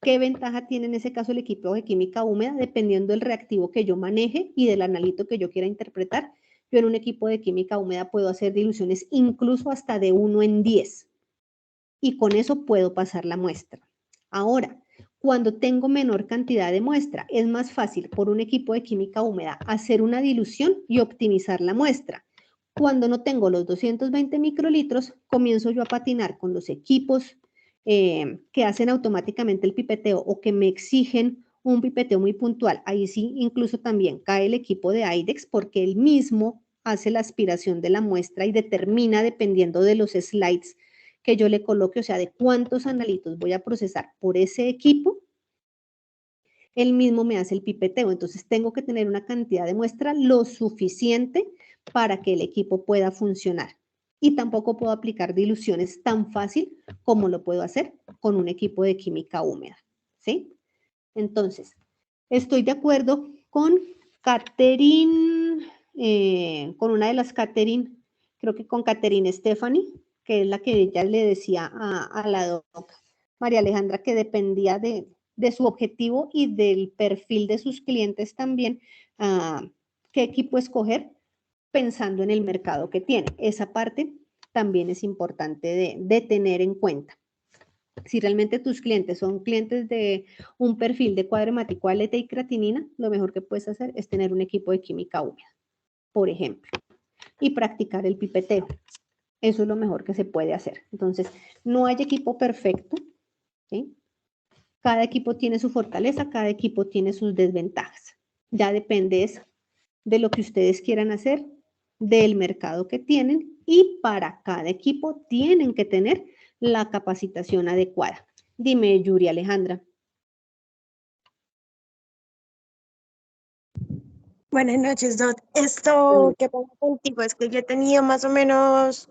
¿Qué ventaja tiene en ese caso el equipo de química húmeda? Dependiendo del reactivo que yo maneje y del analito que yo quiera interpretar, yo en un equipo de química húmeda puedo hacer diluciones incluso hasta de 1 en 10 y con eso puedo pasar la muestra. Ahora, cuando tengo menor cantidad de muestra, es más fácil por un equipo de química húmeda hacer una dilución y optimizar la muestra. Cuando no tengo los 220 microlitros, comienzo yo a patinar con los equipos que hacen automáticamente el pipeteo o que me exigen un pipeteo muy puntual. Ahí sí, incluso también cae el equipo de IDEX porque él mismo hace la aspiración de la muestra y determina, dependiendo de los slides que yo le coloque, o sea, de cuántos analitos voy a procesar por ese equipo, él mismo me hace el pipeteo. Entonces tengo que tener una cantidad de muestra lo suficiente para que el equipo pueda funcionar. Y tampoco puedo aplicar diluciones tan fácil como lo puedo hacer con un equipo de química húmeda, ¿sí? Entonces, estoy de acuerdo con Catherine, con una de las Catherine, creo que con Catherine Stephanie, que es la que ella le decía a la doc María Alejandra que dependía de su objetivo y del perfil de sus clientes también, qué equipo escoger pensando en el mercado que tiene. Esa parte también es importante de tener en cuenta. Si realmente tus clientes son clientes de un perfil de cuadro hemático, aleta y creatinina, lo mejor que puedes hacer es tener un equipo de química húmeda, por ejemplo, y practicar el pipeteo. Eso es lo mejor que se puede hacer. Entonces, no hay equipo perfecto, ¿sí? Cada equipo tiene su fortaleza, cada equipo tiene sus desventajas. Ya depende de lo que ustedes quieran hacer, del mercado que tienen, y para cada equipo tienen que tener la capacitación adecuada. Dime, Yuri Alejandra. Buenas noches, Dot. Esto que pasa contigo es que yo he tenido más o menos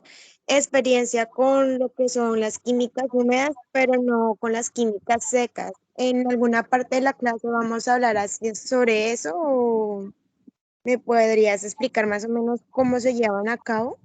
experiencia con lo que son las químicas húmedas, pero no con las químicas secas. ¿En alguna parte de la clase vamos a hablar así sobre eso o me podrías explicar más o menos cómo se llevan a cabo?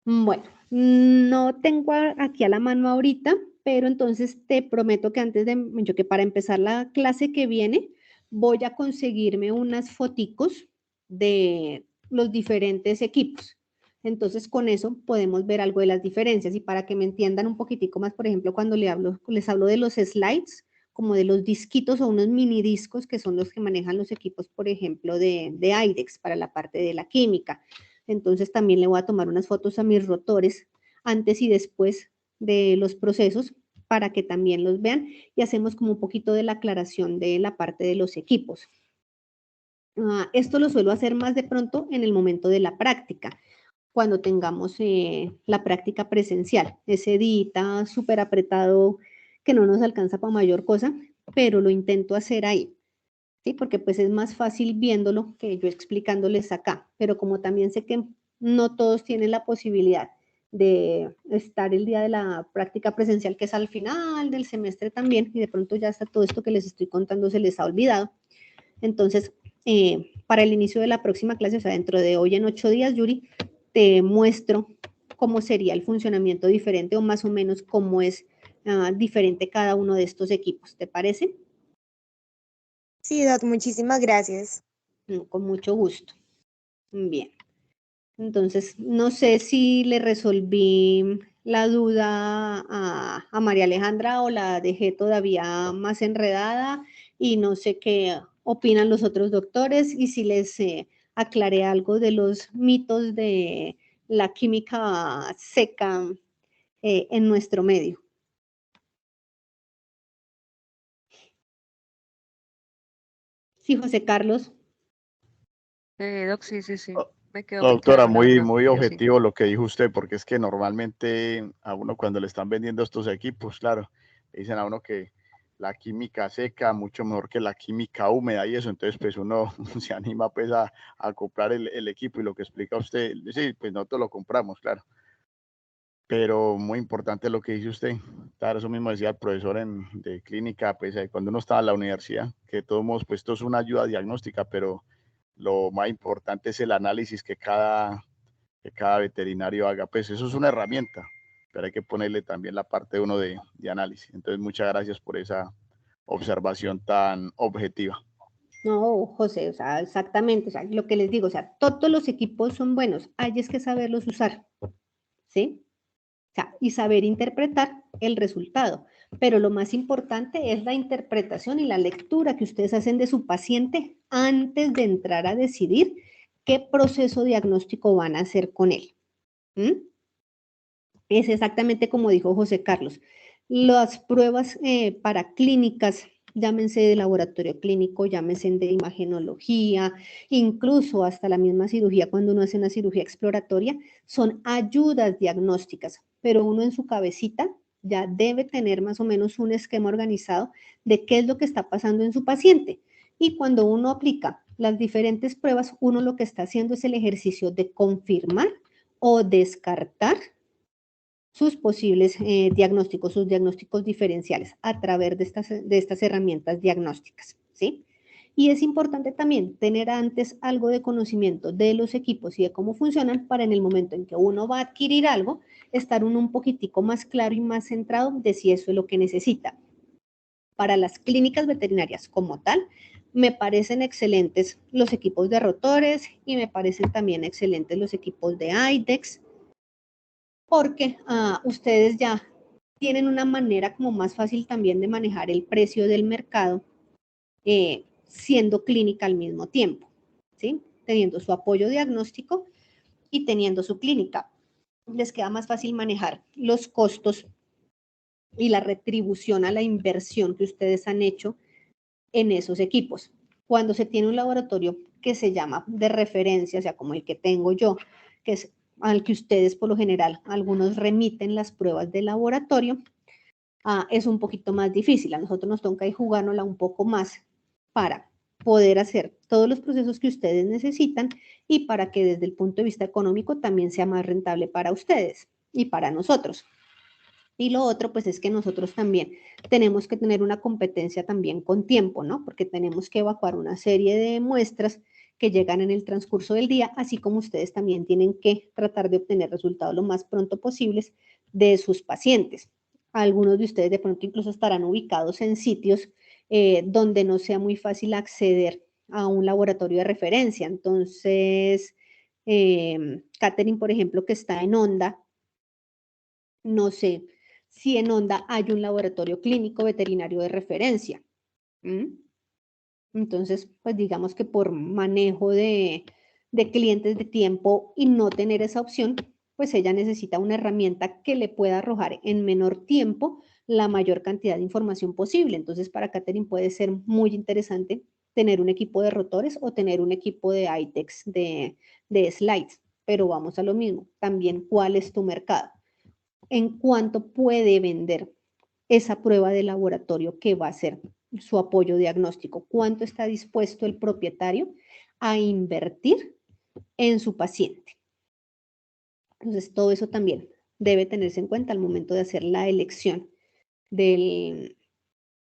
Bueno, no tengo aquí a la mano ahorita, pero entonces te prometo que que para empezar la clase que viene, voy a conseguirme unas foticos de los diferentes equipos. Entonces, con eso podemos ver algo de las diferencias. Y para que me entiendan un poquitico más, por ejemplo, cuando les hablo de los slides, como de los disquitos o unos mini discos que son los que manejan los equipos, por ejemplo, de IDEX para la parte de la química. Entonces también le voy a tomar unas fotos a mis rotores antes y después de los procesos para que también los vean, y hacemos como un poquito de la aclaración de la parte de los equipos. Esto lo suelo hacer más de pronto en el momento de la práctica, cuando tengamos la práctica presencial. Ese día súper apretado que no nos alcanza para mayor cosa, pero lo intento hacer ahí. ¿Sí? Porque pues es más fácil viéndolo que yo explicándoles acá, pero como también sé que no todos tienen la posibilidad de estar el día de la práctica presencial, que es al final del semestre también, y de pronto ya hasta todo esto que les estoy contando se les ha olvidado. Entonces, para el inicio de la próxima clase, o sea, dentro de hoy en 8 días, Yuri, te muestro cómo sería el funcionamiento diferente o más o menos cómo es diferente cada uno de estos equipos. ¿Te parece? Sí, Dot, muchísimas gracias. Con mucho gusto. Bien. Entonces, no sé si le resolví la duda a María Alejandra o la dejé todavía más enredada, y no sé qué opinan los otros doctores y si les aclaré algo de los mitos de la química seca en nuestro medio. Sí, José Carlos. Doc, sí. Me quedó muy Doctora, claro, la verdad. muy Yo sí. objetivo lo que dijo usted, porque es que normalmente a uno cuando le están vendiendo estos equipos, claro, le dicen a uno que la química seca mucho mejor que la química húmeda y eso, entonces pues uno se anima pues a comprar el equipo, y lo que explica usted, sí, pues nosotros lo compramos, claro. Pero muy importante lo que dice usted. Claro, eso mismo decía el profesor de clínica, pues cuando uno estaba en la universidad, que de todos modos, pues esto es una ayuda diagnóstica, pero lo más importante es el análisis que cada veterinario haga. Pues eso es una herramienta, pero hay que ponerle también la parte uno de análisis. Entonces, muchas gracias por esa observación tan objetiva. No, José, o sea, exactamente, o sea, lo que les digo, o sea, todos los equipos son buenos, hay es que saberlos usar, ¿sí? O sea, y saber interpretar el resultado. Pero lo más importante es la interpretación y la lectura que ustedes hacen de su paciente antes de entrar a decidir qué proceso diagnóstico van a hacer con él. Es exactamente como dijo José Carlos. Las pruebas para clínicas, llámense de laboratorio clínico, llámense de imagenología, incluso hasta la misma cirugía, cuando uno hace una cirugía exploratoria, son ayudas diagnósticas, pero uno en su cabecita ya debe tener más o menos un esquema organizado de qué es lo que está pasando en su paciente. Y cuando uno aplica las diferentes pruebas, uno lo que está haciendo es el ejercicio de confirmar o descartar sus posibles diagnósticos, sus diagnósticos diferenciales a través de estas herramientas diagnósticas, ¿sí? Y es importante también tener antes algo de conocimiento de los equipos y de cómo funcionan para en el momento en que uno va a adquirir algo, estar uno un poquitico más claro y más centrado de si eso es lo que necesita. Para las clínicas veterinarias como tal, me parecen excelentes los equipos de rotores y me parecen también excelentes los equipos de IDEX, porque ustedes ya tienen una manera como más fácil también de manejar el precio del mercado, siendo clínica al mismo tiempo, ¿sí? Teniendo su apoyo diagnóstico y teniendo su clínica. Les queda más fácil manejar los costos y la retribución a la inversión que ustedes han hecho en esos equipos. cuando se tiene un laboratorio que se llama de referencia, o sea, como el que tengo yo, que es al que ustedes por lo general, algunos remiten las pruebas de laboratorio, es un poquito más difícil. A nosotros nos toca jugárnosla un poco más para poder hacer todos los procesos que ustedes necesitan y para que desde el punto de vista económico también sea más rentable para ustedes y para nosotros. Y lo otro, pues es que nosotros también tenemos que tener una competencia también con tiempo, ¿no? Porque tenemos que evacuar una serie de muestras que llegan en el transcurso del día, así como ustedes también tienen que tratar de obtener resultados lo más pronto posibles de sus pacientes. Algunos de ustedes de pronto incluso estarán ubicados en sitios donde no sea muy fácil acceder a un laboratorio de referencia. Entonces, Catherine, por ejemplo, que está en Onda, no sé si en Onda hay un laboratorio clínico veterinario de referencia. Entonces, pues digamos que por manejo de clientes de tiempo y no tener esa opción, pues ella necesita una herramienta que le pueda arrojar en menor tiempo la mayor cantidad de información posible. Entonces, para Catherine puede ser muy interesante tener un equipo de rotores o tener un equipo de ITEX de slides. Pero vamos a lo mismo, también cuál es tu mercado, en cuánto puede vender esa prueba de laboratorio que va a ser su apoyo diagnóstico, cuánto está dispuesto el propietario a invertir en su paciente. Entonces, todo eso también debe tenerse en cuenta al momento de hacer la elección del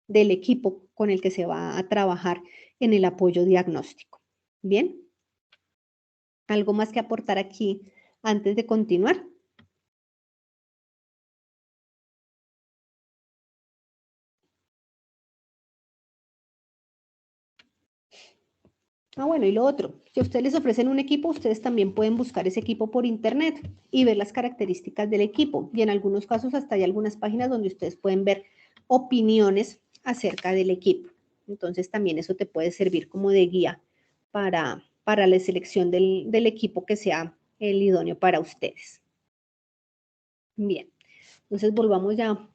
equipo con el que se va a trabajar en el apoyo diagnóstico. ¿Bien? ¿Algo más que aportar aquí antes de continuar? Bueno, y lo otro, si a ustedes les ofrecen un equipo, ustedes también pueden buscar ese equipo por internet y ver las características del equipo. Y en algunos casos hasta hay algunas páginas donde ustedes pueden ver opiniones acerca del equipo. Entonces también eso te puede servir como de guía para la selección del equipo que sea el idóneo para ustedes. Bien, entonces volvamos ya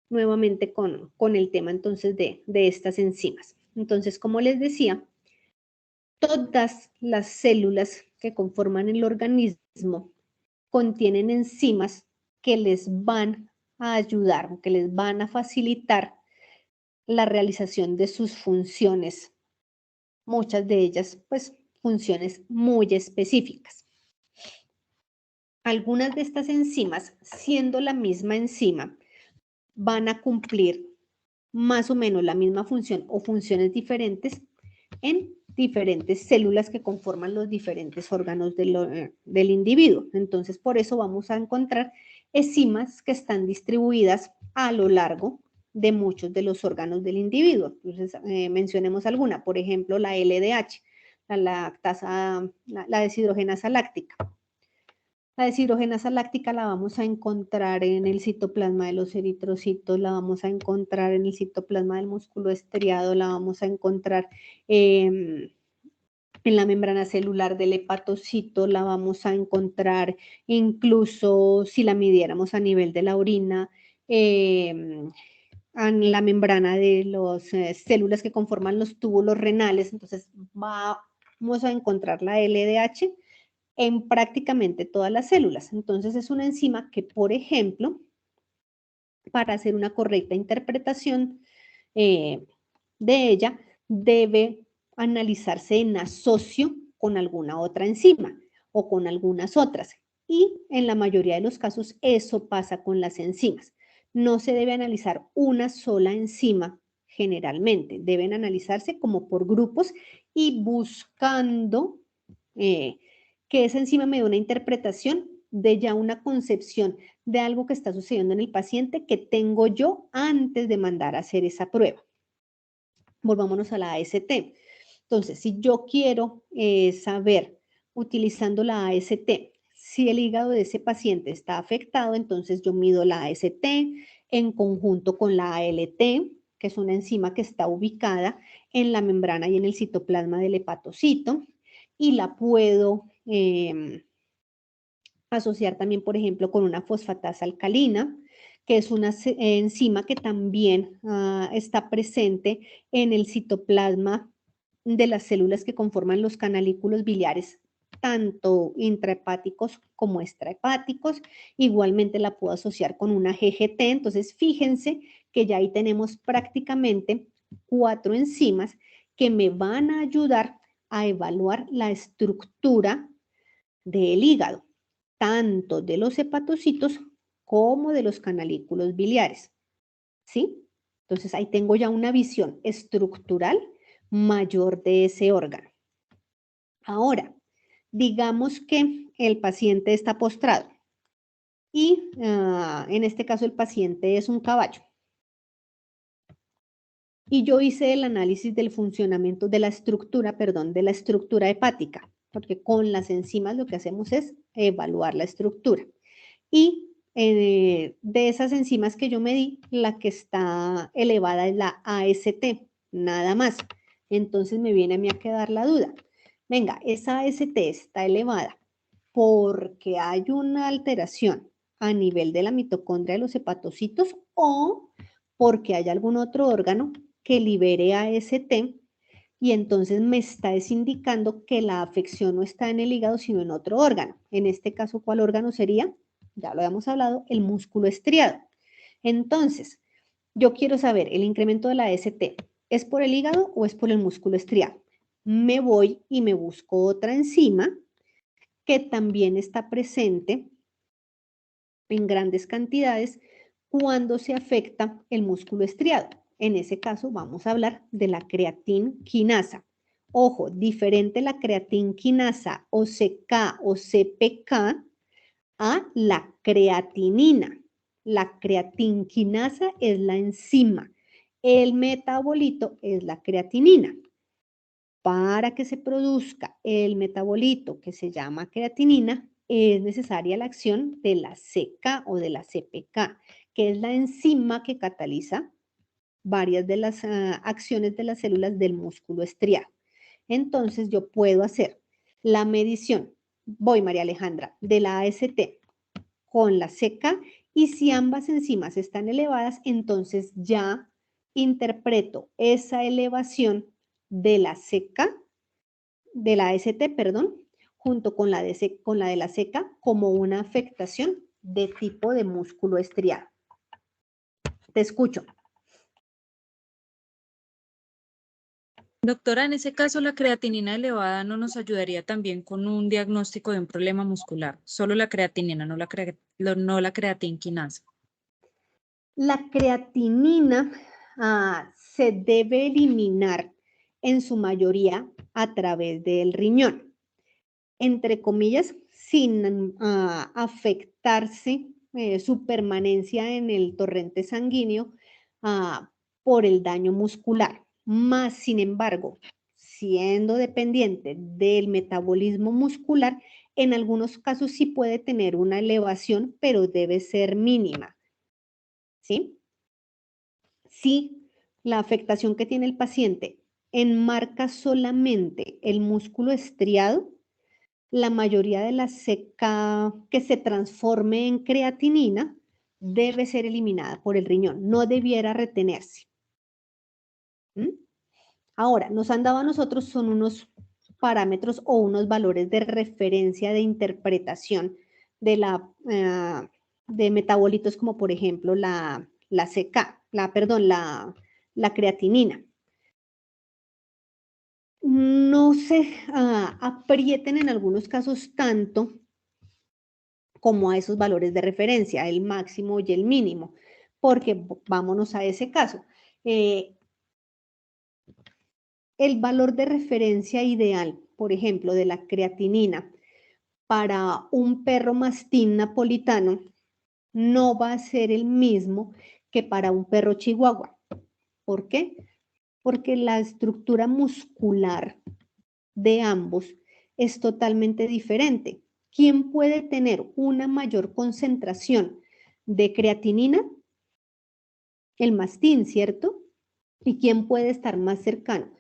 nuevamente con el tema entonces de estas enzimas. Entonces, como les decía, todas las células que conforman el organismo contienen enzimas que les van a ayudar, que les van a facilitar la realización de sus funciones. Muchas de ellas, pues, funciones muy específicas. Algunas de estas enzimas, siendo la misma enzima, van a cumplir más o menos la misma función o funciones diferentes en diferentes células que conforman los diferentes órganos del individuo. Entonces, por eso vamos a encontrar enzimas que están distribuidas a lo largo de muchos de los órganos del individuo. Entonces, mencionemos alguna, por ejemplo, la LDH, la deshidrogenasa láctica. La deshidrogenasa láctica la vamos a encontrar en el citoplasma de los eritrocitos, la vamos a encontrar en el citoplasma del músculo estriado, la vamos a encontrar en la membrana celular del hepatocito, la vamos a encontrar incluso si la midiéramos a nivel de la orina, en la membrana de las células que conforman los túbulos renales. Entonces vamos a encontrar la LDH en prácticamente todas las células. Entonces es una enzima que, por ejemplo, para hacer una correcta interpretación de ella, debe analizarse en asocio con alguna otra enzima o con algunas otras. Y en la mayoría de los casos eso pasa con las enzimas. No se debe analizar una sola enzima generalmente. Deben analizarse como por grupos y buscando que esa enzima me dé una interpretación de ya una concepción de algo que está sucediendo en el paciente que tengo yo antes de mandar a hacer esa prueba. Volvámonos a la AST. Entonces, si yo quiero saber, utilizando la AST, si el hígado de ese paciente está afectado, entonces yo mido la AST en conjunto con la ALT, que es una enzima que está ubicada en la membrana y en el citoplasma del hepatocito, y la puedo asociar también, por ejemplo, con una fosfatasa alcalina, que es una enzima que también está presente en el citoplasma de las células que conforman los canalículos biliares, tanto intrahepáticos como extrahepáticos. Igualmente la puedo asociar con una GGT. Entonces, fíjense que ya ahí tenemos prácticamente 4 enzimas que me van a ayudar a evaluar la estructura del hígado, tanto de los hepatocitos como de los canalículos biliares. ¿Sí? Entonces, ahí tengo ya una visión estructural mayor de ese órgano. Ahora, digamos que el paciente está postrado y en este caso el paciente es un caballo. Y yo hice el análisis del funcionamiento de la estructura, perdón, de la estructura hepática, porque con las enzimas lo que hacemos es evaluar la estructura. Y de esas enzimas que yo medí, la que está elevada es la AST, nada más. Entonces me viene a mí a quedar la duda. Venga, esa AST está elevada porque hay una alteración a nivel de la mitocondria de los hepatocitos o porque hay algún otro órgano que libere AST y entonces me está indicando que la afección no está en el hígado sino en otro órgano. En este caso, ¿cuál órgano sería? Ya lo habíamos hablado, el músculo estriado. Entonces, yo quiero saber, ¿el incremento de la AST es por el hígado o es por el músculo estriado? Me voy y me busco otra enzima que también está presente en grandes cantidades cuando se afecta el músculo estriado. En ese caso vamos a hablar de la creatinquinasa. Ojo, diferente la creatinquinasa o CK o CPK a la creatinina. La creatinquinasa es la enzima. El metabolito es la creatinina. Para que se produzca el metabolito que se llama creatinina, es necesaria la acción de la CK o de la CPK, que es la enzima que cataliza varias de las acciones de las células del músculo estriado. Entonces, yo puedo hacer la medición, voy María Alejandra, de la AST con la CK y si ambas enzimas están elevadas, entonces ya interpreto esa elevación de la CK, de la AST, perdón, junto con la de la CK como una afectación de tipo de músculo estriado. Te escucho. Doctora, en ese caso la creatinina elevada no nos ayudaría también con un diagnóstico de un problema muscular. Solo la creatinina, no la creatinquinasa. La creatinina se debe eliminar en su mayoría a través del riñón, entre comillas, sin afectarse su permanencia en el torrente sanguíneo por el daño muscular. Más, sin embargo, siendo dependiente del metabolismo muscular, en algunos casos sí puede tener una elevación, pero debe ser mínima. ¿Sí? Si la afectación que tiene el paciente enmarca solamente el músculo estriado, la mayoría de la CK que se transforme en creatinina debe ser eliminada por el riñón, no debiera retenerse. ¿Mm? Ahora, nos han dado a nosotros son unos parámetros o unos valores de referencia de interpretación de de metabolitos como por ejemplo la CK, la creatinina. No se aprieten en algunos casos tanto como a esos valores de referencia, el máximo y el mínimo, porque vámonos a ese caso. El valor de referencia ideal, por ejemplo, de la creatinina para un perro mastín napolitano no va a ser el mismo que para un perro chihuahua. ¿Por qué? Porque la estructura muscular de ambos es totalmente diferente. ¿Quién puede tener una mayor concentración de creatinina? El mastín, ¿cierto? ¿Y quién puede estar más cercano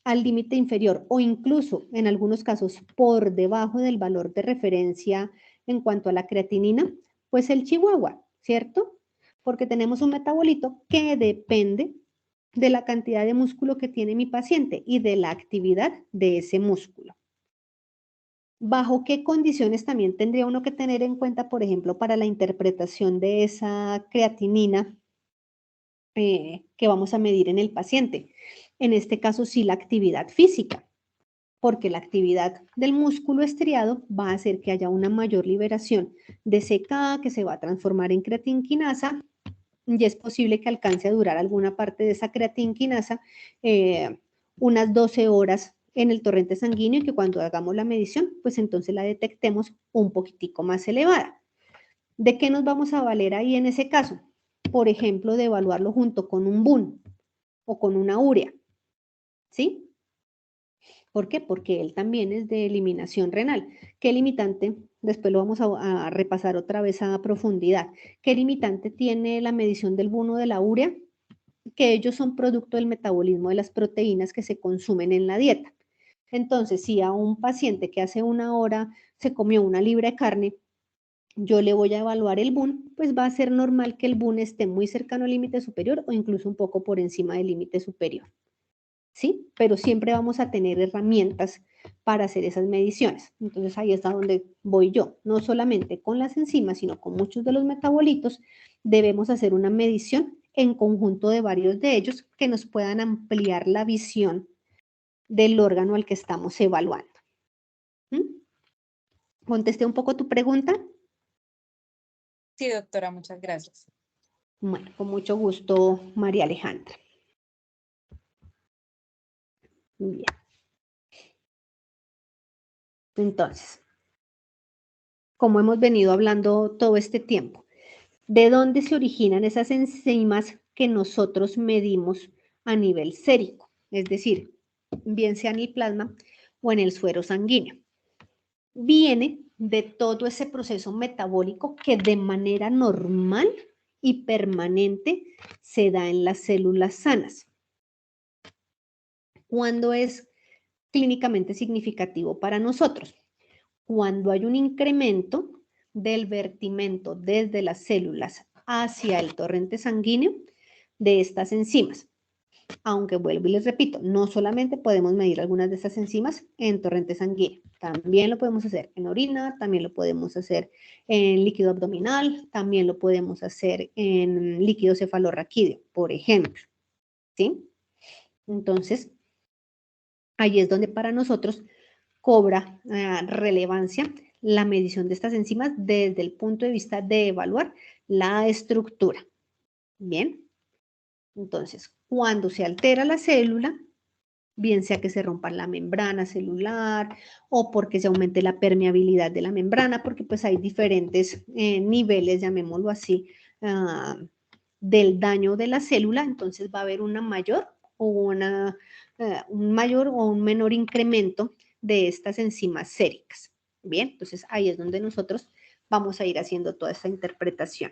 al límite inferior o incluso en algunos casos por debajo del valor de referencia en cuanto a la creatinina? Pues el chihuahua, ¿cierto? Porque tenemos un metabolito que depende de la cantidad de músculo que tiene mi paciente y de la actividad de ese músculo. ¿Bajo qué condiciones también tendría uno que tener en cuenta, por ejemplo, para la interpretación de esa creatinina que vamos a medir en el paciente? En este caso, sí, la actividad física, porque la actividad del músculo estriado va a hacer que haya una mayor liberación de CK que se va a transformar en creatinquinasa y es posible que alcance a durar alguna parte de esa creatinquinasa unas 12 horas en el torrente sanguíneo y que cuando hagamos la medición, pues entonces la detectemos un poquitico más elevada. ¿De qué nos vamos a valer ahí en ese caso? Por ejemplo, de evaluarlo junto con un BUN o con una urea, ¿sí? ¿Por qué? Porque él también es de eliminación renal. ¿Qué limitante? Después lo vamos a repasar otra vez a profundidad. ¿Qué limitante tiene la medición del BUN o de la urea? Que ellos son producto del metabolismo de las proteínas que se consumen en la dieta. Entonces, si a un paciente que hace una hora se comió una libra de carne, yo le voy a evaluar el BUN, pues va a ser normal que el BUN esté muy cercano al límite superior o incluso un poco por encima del límite superior. ¿Sí? Pero siempre vamos a tener herramientas para hacer esas mediciones. Entonces ahí está donde voy yo. No solamente con las enzimas, sino con muchos de los metabolitos, debemos hacer una medición en conjunto de varios de ellos que nos puedan ampliar la visión del órgano al que estamos evaluando. ¿Mm? ¿Contesté un poco tu pregunta? Sí, doctora, muchas gracias. Bueno, con mucho gusto, María Alejandra. Bien. Entonces, como hemos venido hablando todo este tiempo, ¿de dónde se originan esas enzimas que nosotros medimos a nivel sérico? Es decir, bien sea en el plasma o en el suero sanguíneo. Viene de todo ese proceso metabólico que de manera normal y permanente se da en las células sanas. ¿Cuándo es clínicamente significativo para nosotros? Cuando hay un incremento del vertimento desde las células hacia el torrente sanguíneo de estas enzimas. Aunque vuelvo y les repito, no solamente podemos medir algunas de estas enzimas en torrente sanguíneo, también lo podemos hacer en orina, también lo podemos hacer en líquido abdominal, también lo podemos hacer en líquido cefalorraquídeo, por ejemplo. ¿Sí? Entonces, ahí es donde para nosotros cobra relevancia la medición de estas enzimas desde el punto de vista de evaluar la estructura. Bien, entonces, cuando se altera la célula, bien sea que se rompa la membrana celular o porque se aumente la permeabilidad de la membrana, porque pues hay diferentes niveles, llamémoslo así, del daño de la célula, entonces va a haber una mayor o un mayor o un menor incremento de estas enzimas séricas. Bien, entonces ahí es donde nosotros vamos a ir haciendo toda esta interpretación.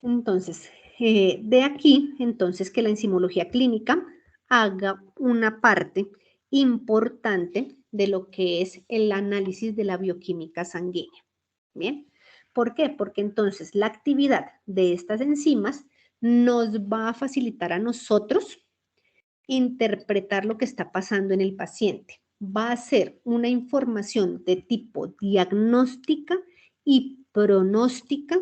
Entonces, de aquí, entonces, que la enzimología clínica haga una parte importante de lo que es el análisis de la bioquímica sanguínea. Bien, ¿por qué? Porque entonces la actividad de estas enzimas nos va a facilitar a nosotros interpretar lo que está pasando en el paciente. Va a ser una información de tipo diagnóstica y pronóstica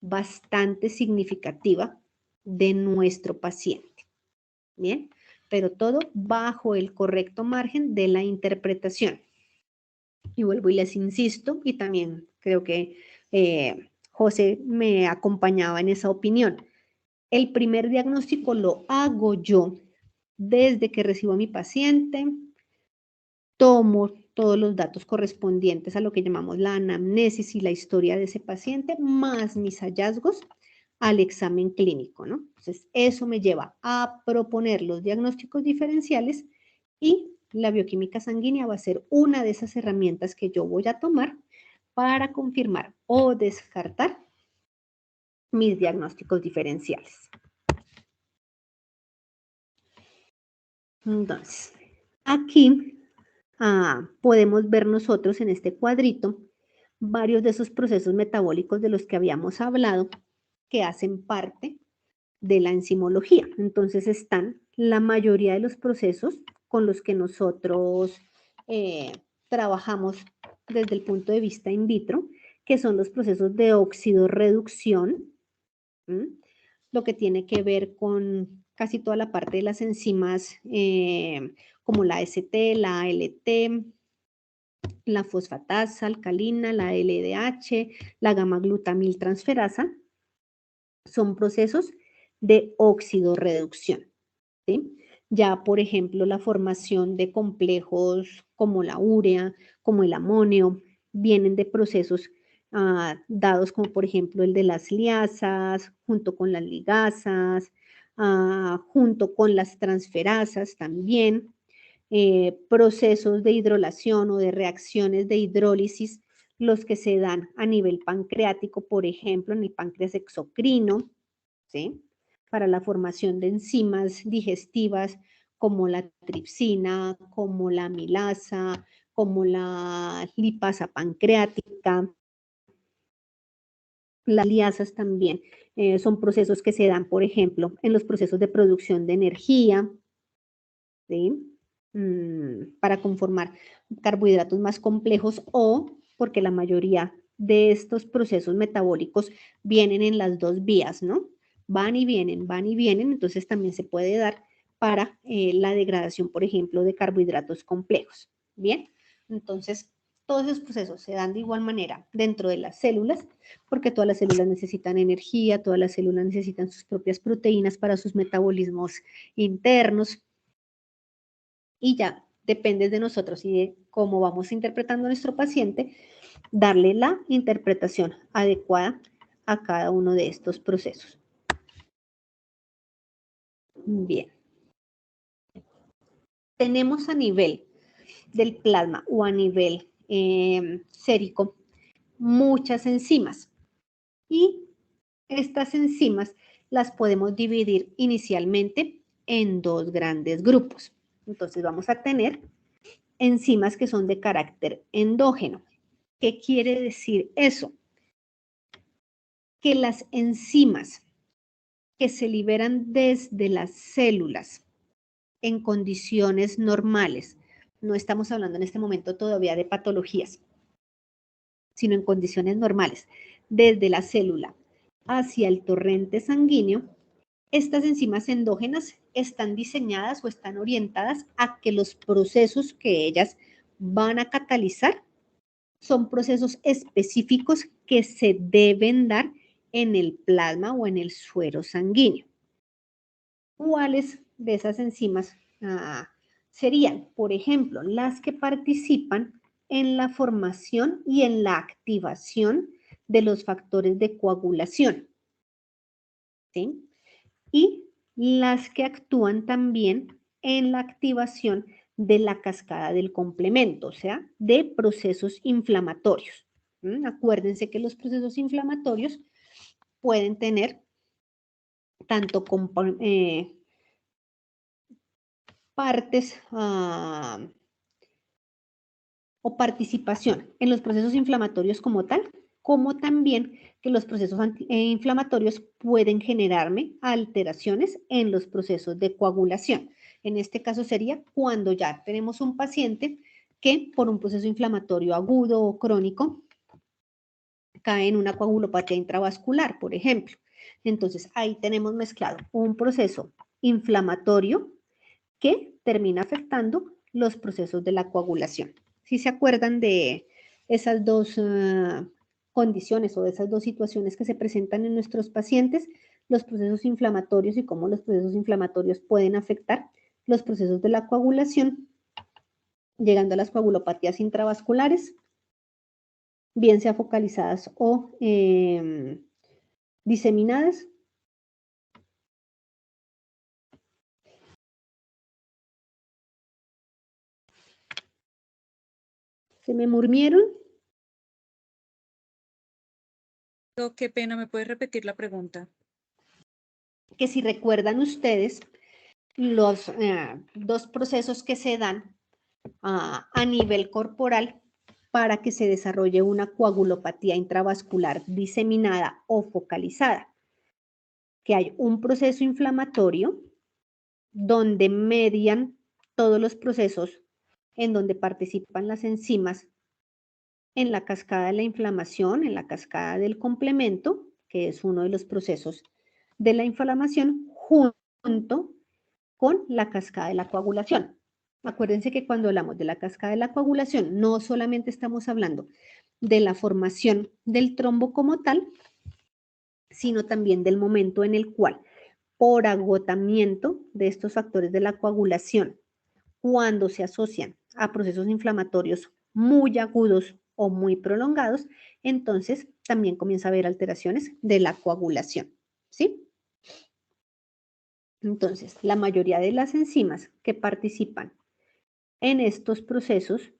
bastante significativa de nuestro paciente. Bien, pero todo bajo el correcto margen de la interpretación. Y vuelvo y les insisto, y también creo que José me acompañaba en esa opinión. El primer diagnóstico lo hago yo desde que recibo a mi paciente, tomo todos los datos correspondientes a lo que llamamos la anamnesis y la historia de ese paciente, más mis hallazgos al examen clínico, ¿no? Entonces, eso me lleva a proponer los diagnósticos diferenciales y la bioquímica sanguínea va a ser una de esas herramientas que yo voy a tomar para confirmar o descartar mis diagnósticos diferenciales. Entonces, aquí podemos ver nosotros en este cuadrito varios de esos procesos metabólicos de los que habíamos hablado que hacen parte de la enzimología. Entonces están la mayoría de los procesos con los que nosotros trabajamos desde el punto de vista in vitro, que son los procesos de oxidorreducción, lo que tiene que ver con casi toda la parte de las enzimas como la AST, la ALT, la fosfatasa alcalina, la LDH, la gamma-glutamiltransferasa, son procesos de oxidorreducción, ¿sí? Ya, por ejemplo, la formación de complejos como la urea, como el amonio, vienen de procesos dados como, por ejemplo, el de las liasas, junto con las ligasas, junto con las transferasas también, procesos de hidrolación o de reacciones de hidrólisis, los que se dan a nivel pancreático, por ejemplo, en el páncreas exocrino, ¿sí? Para la formación de enzimas digestivas como la tripsina, como la amilasa, como la lipasa pancreática. Las liasas también son procesos que se dan, por ejemplo, en los procesos de producción de energía, ¿sí? Para conformar carbohidratos más complejos o porque la mayoría de estos procesos metabólicos vienen en las dos vías, ¿no? Van y vienen, entonces también se puede dar para la degradación, por ejemplo, de carbohidratos complejos. Bien, entonces todos esos procesos se dan de igual manera dentro de las células, porque todas las células necesitan energía, todas las células necesitan sus propias proteínas para sus metabolismos internos, y ya depende de nosotros y de cómo vamos interpretando a nuestro paciente, darle la interpretación adecuada a cada uno de estos procesos. Bien. Tenemos a nivel del plasma o a nivel sérico muchas enzimas y estas enzimas las podemos dividir inicialmente en dos grandes grupos. Entonces vamos a tener enzimas que son de carácter endógeno. ¿Qué quiere decir eso? Que las enzimas que se liberan desde las células en condiciones normales, no estamos hablando en este momento todavía de patologías, sino en condiciones normales, desde la célula hacia el torrente sanguíneo, estas enzimas endógenas están diseñadas o están orientadas a que los procesos que ellas van a catalizar son procesos específicos que se deben dar en el plasma o en el suero sanguíneo. ¿Cuáles de esas enzimas serían? Por ejemplo, las que participan en la formación y en la activación de los factores de coagulación, ¿sí? Y las que actúan también en la activación de la cascada del complemento, o sea, de procesos inflamatorios. Acuérdense que los procesos inflamatorios pueden tener tanto partes o participación en los procesos inflamatorios como tal, como también que los procesos inflamatorios pueden generarme alteraciones en los procesos de coagulación. En este caso sería cuando ya tenemos un paciente que por un proceso inflamatorio agudo o crónico cae en una coagulopatía intravascular, por ejemplo. Entonces ahí tenemos mezclado un proceso inflamatorio que termina afectando los procesos de la coagulación. ¿Sí se acuerdan de esas dos condiciones o de esas dos situaciones que se presentan en nuestros pacientes? Los procesos inflamatorios y cómo los procesos inflamatorios pueden afectar los procesos de la coagulación, llegando a las coagulopatías intravasculares, bien sea focalizadas o diseminadas. ¿Se me murmieron? Qué pena, ¿me puedes repetir la pregunta? Que si recuerdan ustedes los dos procesos que se dan a nivel corporal para que se desarrolle una coagulopatía intravascular diseminada o focalizada, que hay un proceso inflamatorio donde median todos los procesos en donde participan las enzimas en la cascada de la inflamación, en la cascada del complemento, que es uno de los procesos de la inflamación, junto con la cascada de la coagulación. Acuérdense que cuando hablamos de la cascada de la coagulación, no solamente estamos hablando de la formación del trombo como tal, sino también del momento en el cual, por agotamiento de estos factores de la coagulación, cuando se asocian a procesos inflamatorios muy agudos o muy prolongados, entonces también comienza a haber alteraciones de la coagulación, ¿sí? Entonces, la mayoría de las enzimas que participan en estos procesos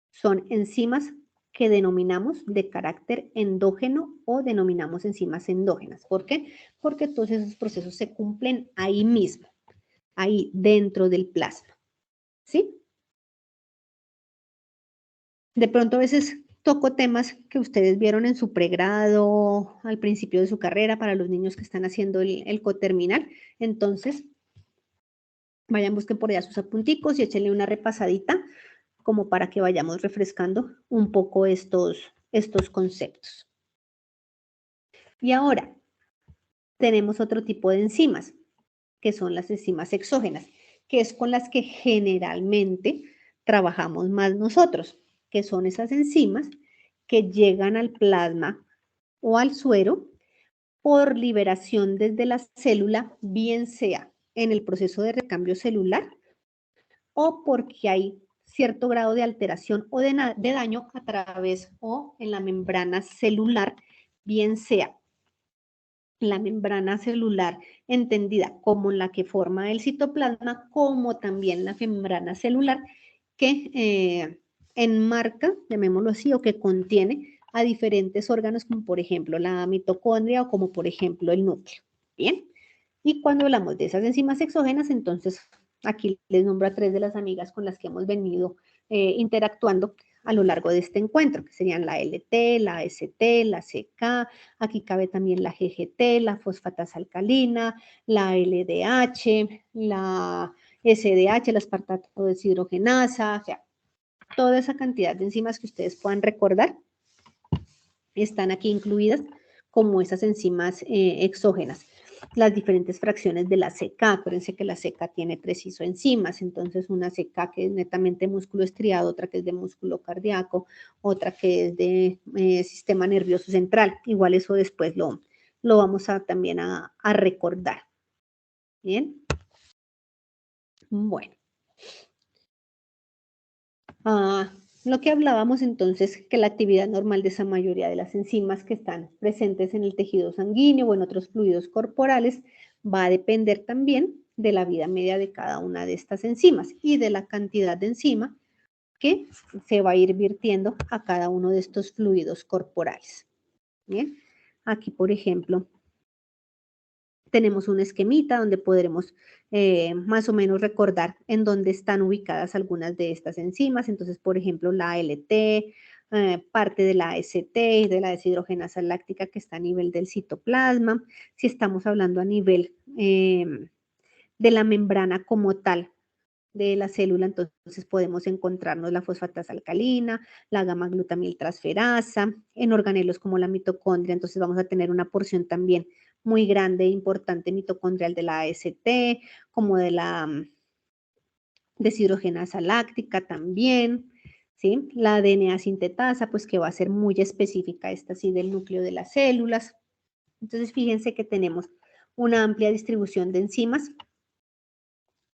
son enzimas que denominamos de carácter endógeno o denominamos enzimas endógenas. ¿Por qué? Porque todos esos procesos se cumplen ahí mismo, ahí dentro del plasma, ¿sí? De pronto a veces toco temas que ustedes vieron en su pregrado, al principio de su carrera, para los niños que están haciendo el coterminal. Entonces, vayan, busquen por allá sus apunticos y échenle una repasadita como para que vayamos refrescando un poco estos conceptos. Y ahora, tenemos otro tipo de enzimas, que son las enzimas exógenas, que es con las que generalmente trabajamos más nosotros, que son esas enzimas que llegan al plasma o al suero por liberación desde la célula, bien sea en el proceso de recambio celular o porque hay cierto grado de alteración o de daño a través o en la membrana celular, bien sea la membrana celular entendida como la que forma el citoplasma, como también la membrana celular que enmarca, llamémoslo así, o que contiene a diferentes órganos, como por ejemplo la mitocondria o como por ejemplo el núcleo. Bien, y cuando hablamos de esas enzimas exógenas, entonces aquí les nombro a 3 de las amigas con las que hemos venido interactuando a lo largo de este encuentro, que serían la LT, la AST, la CK, aquí cabe también la GGT, la fosfatasa alcalina, la LDH, la SDH, la aspartato deshidrogenasa, o sea, toda esa cantidad de enzimas que ustedes puedan recordar están aquí incluidas como esas enzimas exógenas. Las diferentes fracciones de la CK, acuérdense que la CK tiene 3 isoenzimas, entonces una CK que es netamente músculo estriado, otra que es de músculo cardíaco, otra que es de sistema nervioso central. Igual eso después lo vamos también a recordar. Bien. Bueno. Lo que hablábamos entonces, que la actividad normal de esa mayoría de las enzimas que están presentes en el tejido sanguíneo o en otros fluidos corporales va a depender también de la vida media de cada una de estas enzimas y de la cantidad de enzima que se va a ir virtiendo a cada uno de estos fluidos corporales. Bien, aquí por ejemplo tenemos un esquemita donde podremos más o menos recordar en dónde están ubicadas algunas de estas enzimas. Entonces, por ejemplo, la ALT, parte de la AST y de la deshidrogenasa láctica que está a nivel del citoplasma. Si estamos hablando a nivel de la membrana como tal de la célula, entonces podemos encontrarnos la fosfatasa alcalina, la gamma-glutamiltransferasa, en organelos como la mitocondria, entonces vamos a tener una porción también muy grande e importante mitocondrial de la AST, como de la deshidrogenasa láctica también, ¿sí? La DNA sintetasa, pues que va a ser muy específica, esta sí del núcleo de las células. Entonces fíjense que tenemos una amplia distribución de enzimas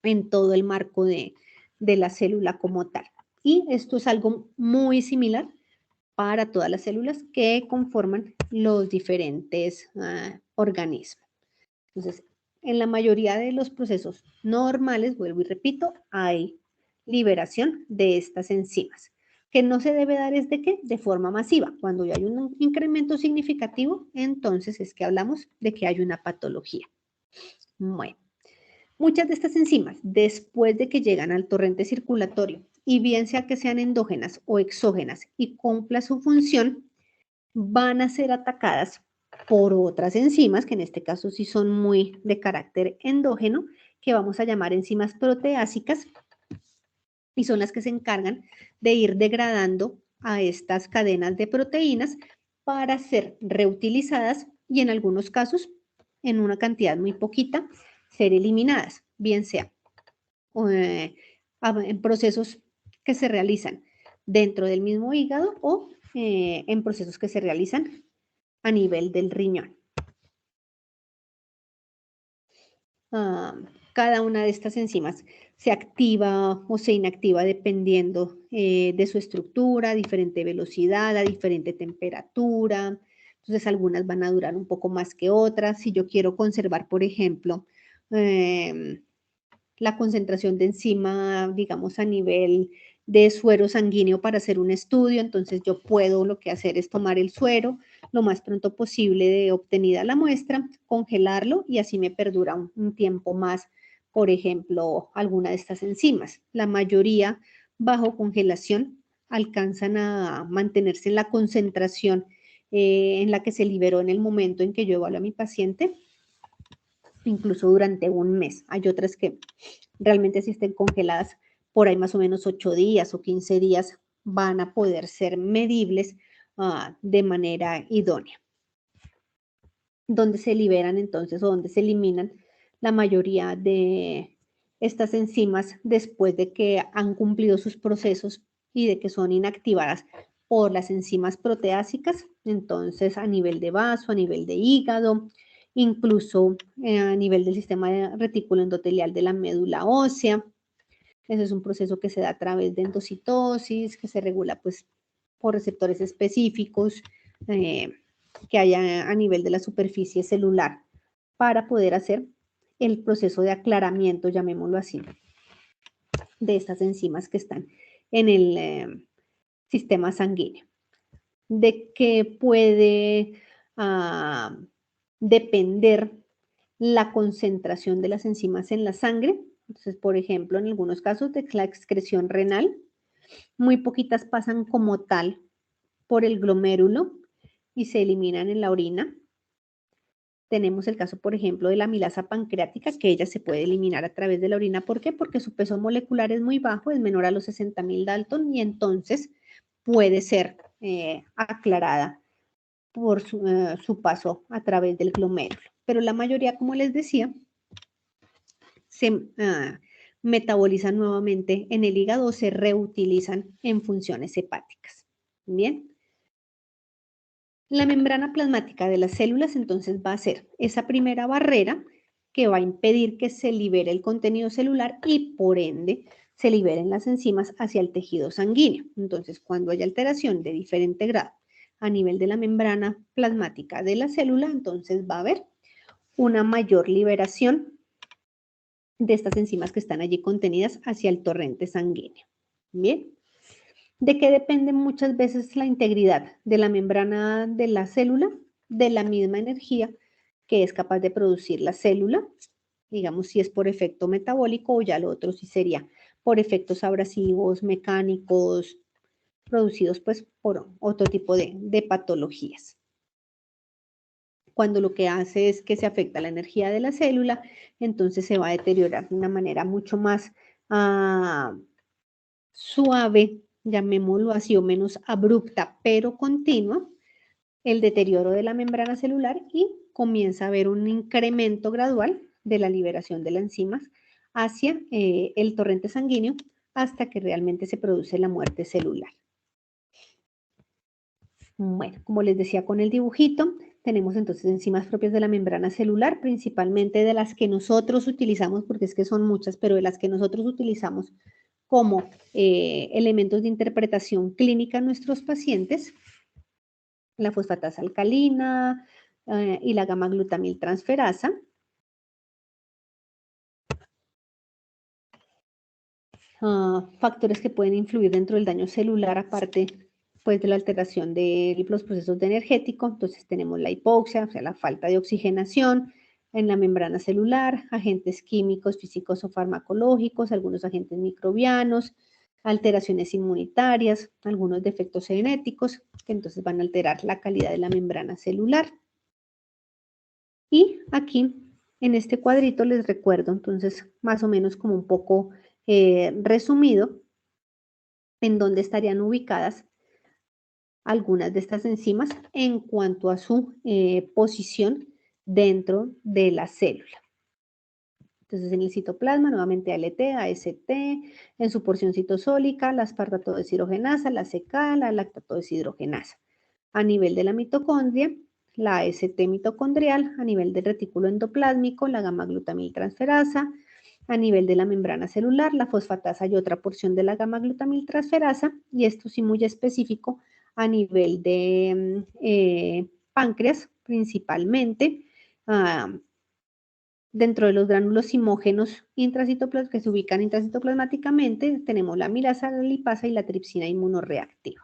en todo el marco de la célula como tal. Y esto es algo muy similar para todas las células que conforman los diferentes organismos. Entonces, en la mayoría de los procesos normales, vuelvo y repito, hay liberación de estas enzimas. Que no se debe dar es de qué? De forma masiva. Cuando ya hay un incremento significativo, entonces es que hablamos de que hay una patología. Bueno. Muchas de estas enzimas, después de que llegan al torrente circulatorio y bien sea que sean endógenas o exógenas y cumpla su función, van a ser atacadas por otras enzimas, que en este caso sí son muy de carácter endógeno, que vamos a llamar enzimas proteásicas, y son las que se encargan de ir degradando a estas cadenas de proteínas para ser reutilizadas y en algunos casos, en una cantidad muy poquita, ser eliminadas, bien sea en procesos que se realizan dentro del mismo hígado o en procesos que se realizan a nivel del riñón. Cada una de estas enzimas se activa o se inactiva dependiendo de su estructura, a diferente velocidad, a diferente temperatura. Entonces, algunas van a durar un poco más que otras. Si yo quiero conservar, por ejemplo, la concentración de enzima, digamos, a nivel de suero sanguíneo para hacer un estudio, entonces yo puedo lo que hacer es tomar el suero lo más pronto posible de obtenida la muestra, congelarlo y así me perdura un tiempo más, por ejemplo, alguna de estas enzimas. La mayoría bajo congelación alcanzan a mantenerse en la concentración en la que se liberó en el momento en que yo evalúo a mi paciente, incluso durante un mes. Hay otras que realmente si estén congeladas por ahí más o menos 8 días o 15 días van a poder ser medibles de manera idónea. Donde se liberan entonces o donde se eliminan la mayoría de estas enzimas después de que han cumplido sus procesos y de que son inactivadas por las enzimas proteásicas, entonces a nivel de vaso, a nivel de hígado, incluso a nivel del sistema de retículo endotelial de la médula ósea. Ese es un proceso que se da a través de endocitosis, que se regula pues por receptores específicos que haya a nivel de la superficie celular para poder hacer el proceso de aclaramiento, llamémoslo así, de estas enzimas que están en el sistema sanguíneo. De qué puede depender la concentración de las enzimas en la sangre. Entonces, por ejemplo, en algunos casos de la excreción renal, muy poquitas pasan como tal por el glomérulo y se eliminan en la orina. Tenemos el caso, por ejemplo, de la amilasa pancreática, que ella se puede eliminar a través de la orina. ¿Por qué? Porque su peso molecular es muy bajo, es menor a los 60.000 Dalton y entonces puede ser aclarada por su paso a través del glomérulo. Pero la mayoría, como les decía, se metabolizan nuevamente en el hígado o se reutilizan en funciones hepáticas. Bien. La membrana plasmática de las células entonces va a ser esa primera barrera que va a impedir que se libere el contenido celular y por ende se liberen las enzimas hacia el tejido sanguíneo. Entonces, cuando hay alteración de diferente grado a nivel de la membrana plasmática de la célula, entonces va a haber una mayor liberación de estas enzimas que están allí contenidas hacia el torrente sanguíneo. Bien. ¿De qué depende muchas veces la integridad de la membrana de la célula? De la misma energía que es capaz de producir la célula, digamos si es por efecto metabólico o ya lo otro sí sería por efectos abrasivos, mecánicos, producidos pues por otro tipo de patologías. Cuando lo que hace es que se afecta la energía de la célula, entonces se va a deteriorar de una manera mucho más suave, llamémoslo así, o menos abrupta, pero continua, el deterioro de la membrana celular y comienza a haber un incremento gradual de la liberación de las enzimas hacia el torrente sanguíneo hasta que realmente se produce la muerte celular. Bueno, como les decía con el dibujito, tenemos entonces enzimas propias de la membrana celular, principalmente de las que nosotros utilizamos, porque es que son muchas, pero de las que nosotros utilizamos como elementos de interpretación clínica en nuestros pacientes, la fosfatasa alcalina y la gamma-glutamiltransferasa. Factores que pueden influir dentro del daño celular, aparte pues, de la alteración de los procesos de energético. Entonces tenemos la hipoxia, o sea, la falta de oxigenación en la membrana celular, agentes químicos, físicos o farmacológicos, algunos agentes microbianos, alteraciones inmunitarias, algunos defectos genéticos, que entonces van a alterar la calidad de la membrana celular. Y aquí, en este cuadrito, les recuerdo, entonces, más o menos como un poco resumido, en dónde estarían ubicadas algunas de estas enzimas en cuanto a su posición dentro de la célula. Entonces, en el citoplasma, nuevamente ALT, AST, en su porción citosólica, la aspartatodeshidrogenasa, la CK, la lactatodeshidrogenasa. A nivel de la mitocondria, la AST mitocondrial, a nivel del retículo endoplásmico, la gamma-glutamiltransferasa, a nivel de la membrana celular, la fosfatasa y otra porción de la gamma-glutamiltransferasa, y esto sí muy específico a nivel de páncreas, principalmente, dentro de los gránulos simógenos que se ubican intracitoplasmáticamente, tenemos la amilasa, la lipasa y la tripsina inmunoreactiva.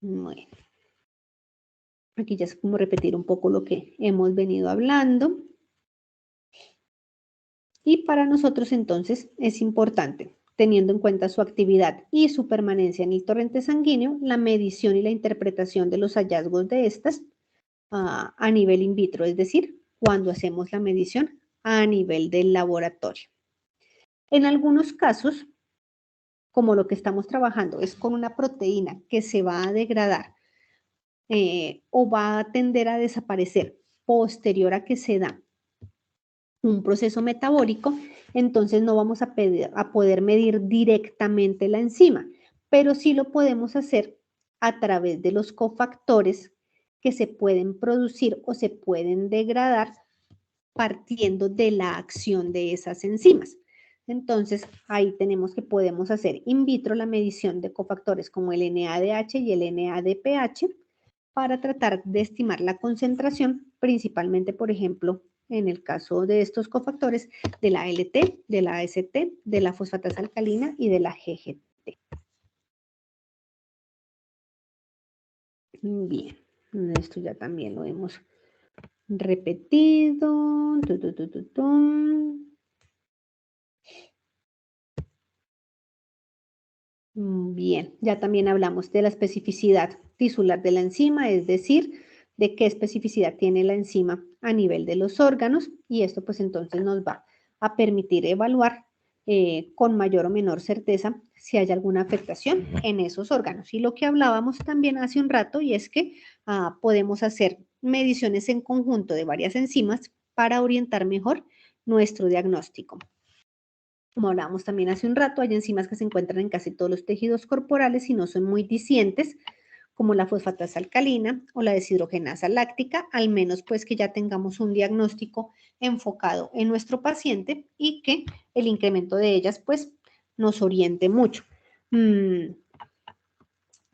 Bueno, aquí ya es como repetir un poco lo que hemos venido hablando. Y para nosotros entonces es importante, teniendo en cuenta su actividad y su permanencia en el torrente sanguíneo, la medición y la interpretación de los hallazgos de estas a nivel in vitro, es decir, cuando hacemos la medición a nivel del laboratorio. En algunos casos, como lo que estamos trabajando es con una proteína que se va a degradar o va a tender a desaparecer posterior a que se da un proceso metabólico, entonces no vamos a poder medir directamente la enzima, pero sí lo podemos hacer a través de los cofactores que se pueden producir o se pueden degradar partiendo de la acción de esas enzimas. Entonces, ahí tenemos que podemos hacer in vitro la medición de cofactores como el NADH y el NADPH para tratar de estimar la concentración, principalmente, por ejemplo, en el caso de estos cofactores, de la ALT, de la AST, de la fosfatasa alcalina y de la GGT. Bien, esto ya también lo hemos repetido. Bien, ya también hablamos de la especificidad tisular de la enzima, es decir, de qué especificidad tiene la enzima a nivel de los órganos, y esto pues entonces nos va a permitir evaluar con mayor o menor certeza si hay alguna afectación en esos órganos. Y lo que hablábamos también hace un rato, y es que podemos hacer mediciones en conjunto de varias enzimas para orientar mejor nuestro diagnóstico. Como hablábamos también hace un rato, hay enzimas que se encuentran en casi todos los tejidos corporales y no son muy discientes, como la fosfatasa alcalina o la deshidrogenasa láctica, al menos pues que ya tengamos un diagnóstico enfocado en nuestro paciente y que el incremento de ellas pues nos oriente mucho.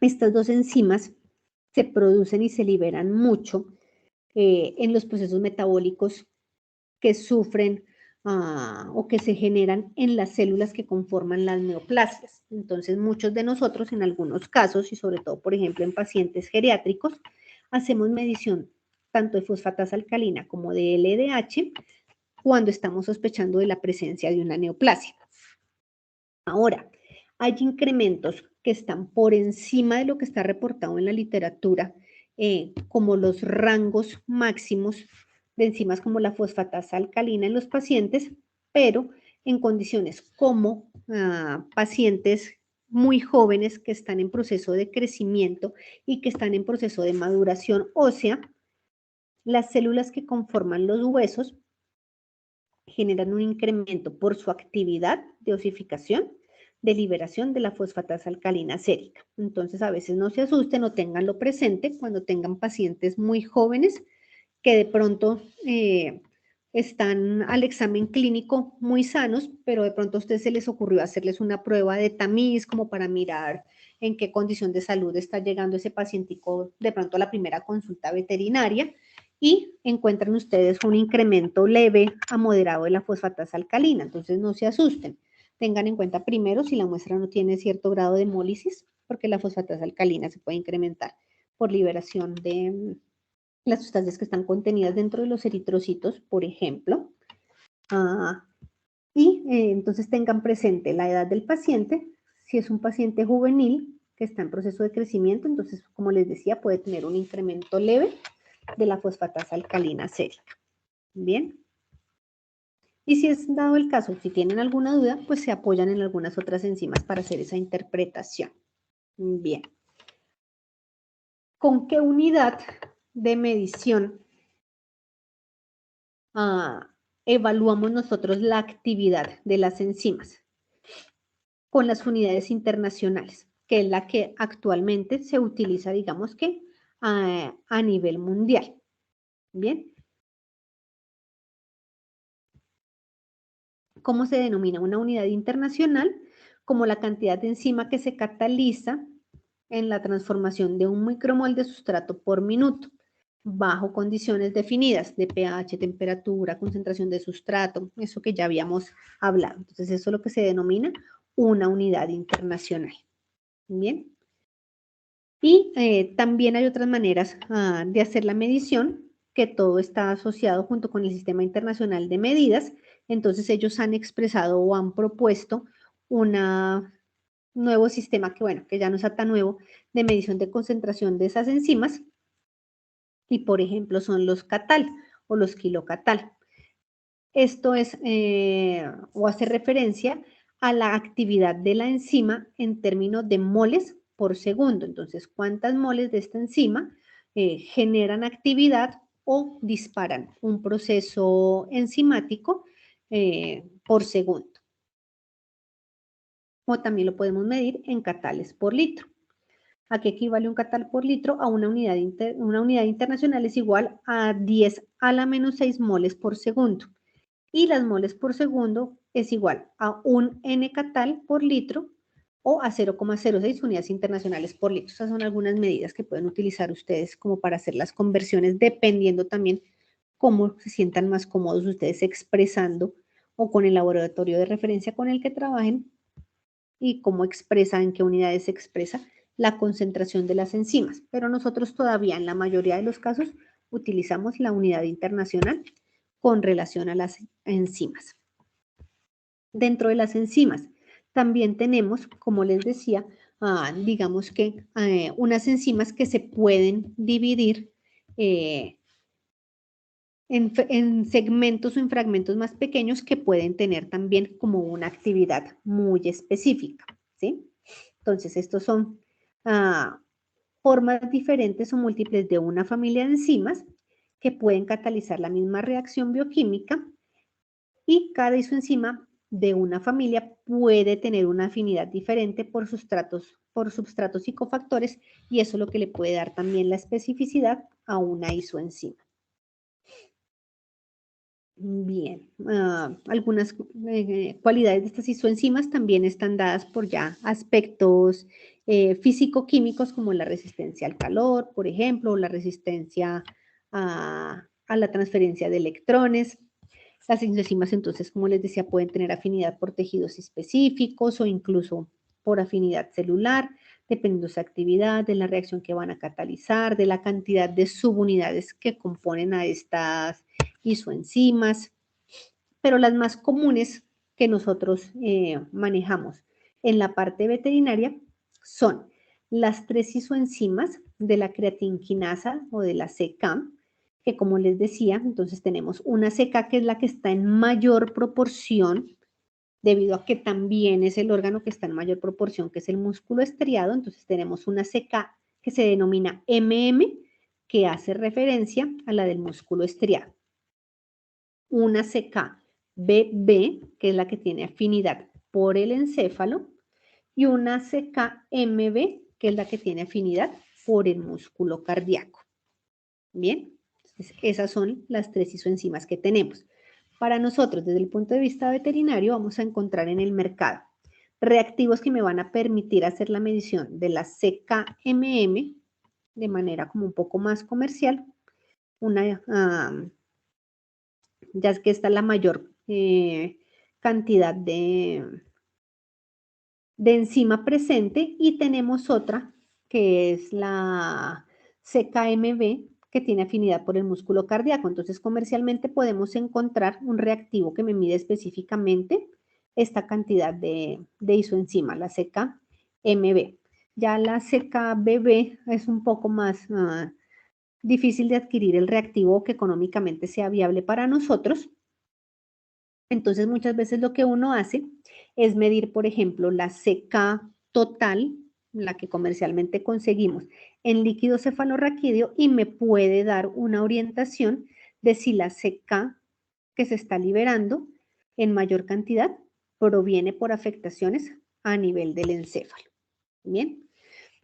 Estas dos enzimas se producen y se liberan mucho en los procesos metabólicos que sufren o que se generan en las células que conforman las neoplasias. Entonces, muchos de nosotros, en algunos casos, y sobre todo, por ejemplo, en pacientes geriátricos, hacemos medición tanto de fosfatasa alcalina como de LDH cuando estamos sospechando de la presencia de una neoplasia. Ahora, hay incrementos que están por encima de lo que está reportado en la literatura, como los rangos máximos de enzimas como la fosfatasa alcalina en los pacientes, pero en condiciones como pacientes muy jóvenes que están en proceso de crecimiento y que están en proceso de maduración ósea, las células que conforman los huesos generan un incremento por su actividad de osificación, de liberación de la fosfatasa alcalina sérica. Entonces, a veces no se asusten o tenganlo presente cuando tengan pacientes muy jóvenes que de pronto están al examen clínico muy sanos, pero de pronto a ustedes se les ocurrió hacerles una prueba de tamiz como para mirar en qué condición de salud está llegando ese pacientico de pronto a la primera consulta veterinaria y encuentran ustedes un incremento leve a moderado de la fosfatasa alcalina. Entonces no se asusten. Tengan en cuenta primero si la muestra no tiene cierto grado de hemólisis, porque la fosfatasa alcalina se puede incrementar por liberación de las sustancias que están contenidas dentro de los eritrocitos, por ejemplo. Y entonces tengan presente la edad del paciente. Si es un paciente juvenil que está en proceso de crecimiento, entonces, como les decía, puede tener un incremento leve de la fosfatasa alcalina sérica. Bien. Y si es dado el caso, si tienen alguna duda, pues se apoyan en algunas otras enzimas para hacer esa interpretación. Bien. ¿Con qué unidad de medición evaluamos nosotros la actividad de las enzimas? Con las unidades internacionales, que es la que actualmente se utiliza, digamos que, a nivel mundial. Bien. ¿Cómo se denomina? Una unidad internacional como la cantidad de enzima que se cataliza en la transformación de un micromol de sustrato por minuto, bajo condiciones definidas de pH, temperatura, concentración de sustrato, eso que ya habíamos hablado. Entonces, eso es lo que se denomina una unidad internacional. Bien. Y también hay otras maneras de hacer la medición, que todo está asociado junto con el Sistema Internacional de Medidas. Entonces, ellos han expresado o han propuesto un nuevo sistema que, bueno, que ya no está tan nuevo, de medición de concentración de esas enzimas. Y, por ejemplo, son los CATAL o los kilocatal. Esto es, o hace referencia a la actividad de la enzima en términos de moles por segundo. Entonces, ¿cuántas moles de esta enzima generan actividad o disparan un proceso enzimático por segundo? O también lo podemos medir en catales por litro. ¿A qué equivale un catal por litro? A una unidad internacional es igual a 10 a la menos 6 moles por segundo. Y las moles por segundo es igual a un N-catal por litro o a 0,06 unidades internacionales por litro. Esas son algunas medidas que pueden utilizar ustedes como para hacer las conversiones, dependiendo también cómo se sientan más cómodos ustedes expresando o con el laboratorio de referencia con el que trabajen y cómo expresa, en qué unidades se expresa la concentración de las enzimas. Pero nosotros todavía en la mayoría de los casos utilizamos la unidad internacional con relación a las enzimas. Dentro de las enzimas también tenemos, como les decía, digamos que unas enzimas que se pueden dividir en segmentos o en fragmentos más pequeños que pueden tener también como una actividad muy específica, ¿sí? Entonces, estos son formas diferentes o múltiples de una familia de enzimas que pueden catalizar la misma reacción bioquímica, y cada isoenzima de una familia puede tener una afinidad diferente por substratos y cofactores, y eso es lo que le puede dar también la especificidad a una isoenzima. Bien, algunas cualidades de estas isoenzimas también están dadas por ya aspectos físico-químicos, como la resistencia al calor, por ejemplo, o la resistencia a la transferencia de electrones. Las isoenzimas, entonces, como les decía, pueden tener afinidad por tejidos específicos o incluso por afinidad celular, dependiendo de su actividad, de la reacción que van a catalizar, de la cantidad de subunidades que componen a estas isoenzimas. Pero las más comunes que nosotros manejamos en la parte veterinaria son las 3 isoenzimas de la creatinquinasa o de la CK, que como les decía, entonces tenemos una CK que es la que está en mayor proporción, debido a que también es el órgano que está en mayor proporción, que es el músculo estriado. Entonces tenemos una CK que se denomina MM, que hace referencia a la del músculo estriado. Una CK BB, que es la que tiene afinidad por el encéfalo, y una CK MB, que es la que tiene afinidad por el músculo cardíaco. Bien. Entonces, esas son las 3 isoenzimas que tenemos. Para nosotros, desde el punto de vista veterinario, vamos a encontrar en el mercado reactivos que me van a permitir hacer la medición de la CK-MM de manera como un poco más comercial. Ya es que está la mayor cantidad de enzima presente, y tenemos otra que es la CKMB, que tiene afinidad por el músculo cardíaco. Entonces, comercialmente podemos encontrar un reactivo que me mide específicamente esta cantidad de isoenzima, la CKMB. Ya la CKBB es un poco más difícil de adquirir el reactivo que económicamente sea viable para nosotros. Entonces, muchas veces lo que uno hace es medir, por ejemplo, la CK total, la que comercialmente conseguimos, en líquido cefalorraquídeo y me puede dar una orientación de si la CK que se está liberando en mayor cantidad proviene por afectaciones a nivel del encéfalo. Bien.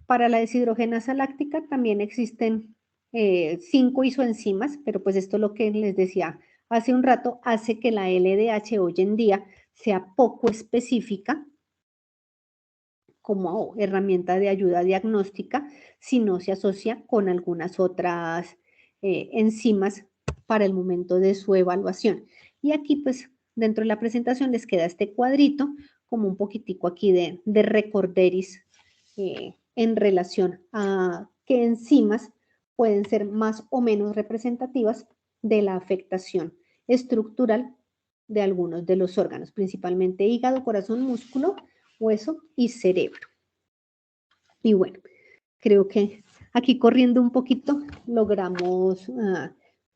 Para la deshidrogenasa láctica también existen 5 isoenzimas, pero pues esto es lo que les decía hace un rato, hace que la LDH hoy en día sea poco específica como herramienta de ayuda diagnóstica si no se asocia con algunas otras enzimas para el momento de su evaluación. Y aquí pues dentro de la presentación les queda este cuadrito como un poquitico aquí de recorderis en relación a qué enzimas pueden ser más o menos representativas de la afectación estructural de algunos de los órganos, principalmente hígado, corazón, músculo, hueso y cerebro. Y bueno, creo que aquí corriendo un poquito logramos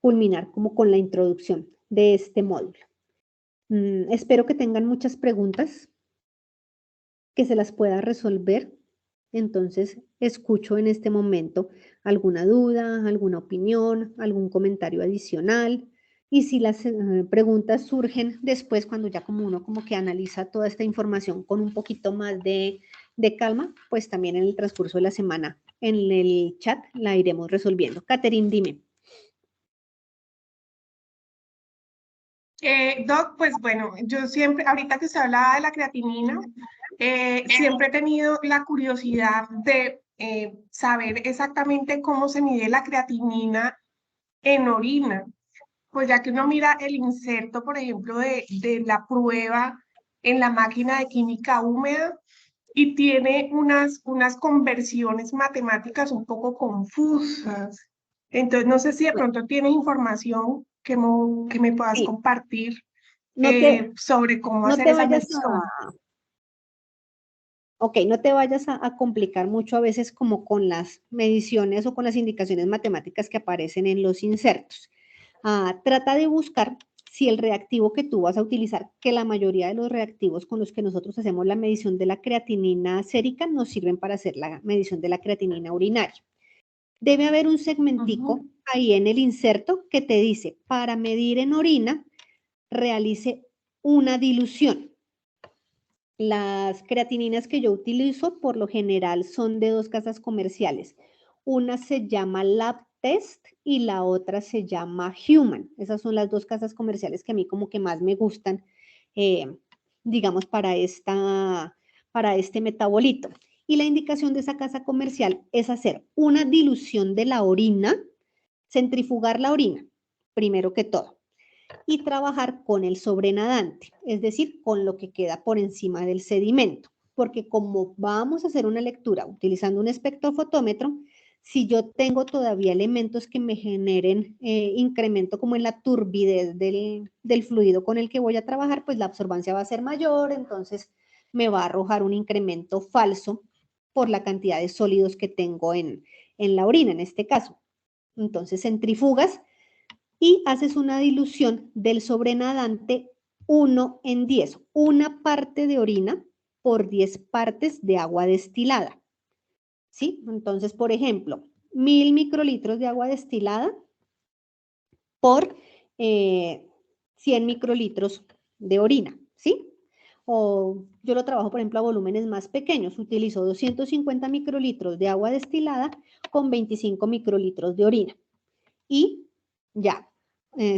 culminar como con la introducción de este módulo. Espero que tengan muchas preguntas, que se las pueda resolver. Entonces, escucho en este momento alguna duda, alguna opinión, algún comentario adicional. Y si las preguntas surgen después, cuando ya como uno como que analiza toda esta información con un poquito más de calma, pues también en el transcurso de la semana en el chat la iremos resolviendo. Catherine, dime. Doc, pues bueno, yo siempre, ahorita que se hablaba de la creatinina, siempre he tenido la curiosidad de saber exactamente cómo se mide la creatinina en orina. Pues ya que uno mira el inserto, por ejemplo, de la prueba en la máquina de química húmeda y tiene unas conversiones matemáticas un poco confusas. Entonces, no sé si de pronto tienes información que me puedas Sí. compartir No sobre cómo no hacer te esa vayas medición. Ok, no te vayas a complicar mucho a veces como con las mediciones o con las indicaciones matemáticas que aparecen en los insertos. Trata de buscar si el reactivo que tú vas a utilizar, que la mayoría de los reactivos con los que nosotros hacemos la medición de la creatinina sérica nos sirven para hacer la medición de la creatinina urinaria. Debe haber un segmentico ahí en el inserto que te dice, para medir en orina, realice una dilución. Las creatininas que yo utilizo por lo general son de 2 casas comerciales. Una se llama LabTest y la otra se llama Human. Esas son las 2 casas comerciales que a mí como que más me gustan, digamos, para este metabolito. Y la indicación de esa casa comercial es hacer una dilución de la orina, centrifugar la orina, primero que todo, y trabajar con el sobrenadante, es decir, con lo que queda por encima del sedimento, porque como vamos a hacer una lectura utilizando un espectrofotómetro, si yo tengo todavía elementos que me generen incremento como en la turbidez del fluido con el que voy a trabajar, pues la absorbancia va a ser mayor, entonces me va a arrojar un incremento falso por la cantidad de sólidos que tengo en la orina, en este caso. Entonces centrifugas y haces una dilución del sobrenadante 1 en 10, una parte de orina por 10 partes de agua destilada. ¿Sí? Entonces, por ejemplo, 1000 microlitros de agua destilada por 100 microlitros de orina, ¿sí? O yo lo trabajo, por ejemplo, a volúmenes más pequeños. Utilizo 250 microlitros de agua destilada con 25 microlitros de orina. Y ya,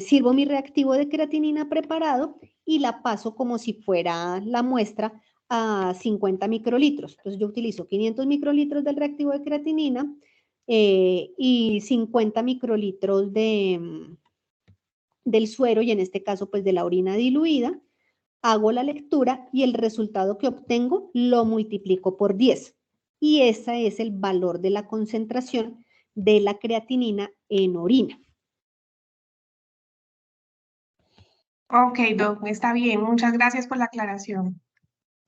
sirvo mi reactivo de creatinina preparado y la paso como si fuera la muestra a 50 microlitros. Entonces yo utilizo 500 microlitros del reactivo de creatinina y 50 microlitros del suero y en este caso pues de la orina diluida. Hago la lectura y el resultado que obtengo lo multiplico por 10. Y ese es el valor de la concentración de la creatinina en orina. Ok, Doc, está bien. Muchas gracias por la aclaración.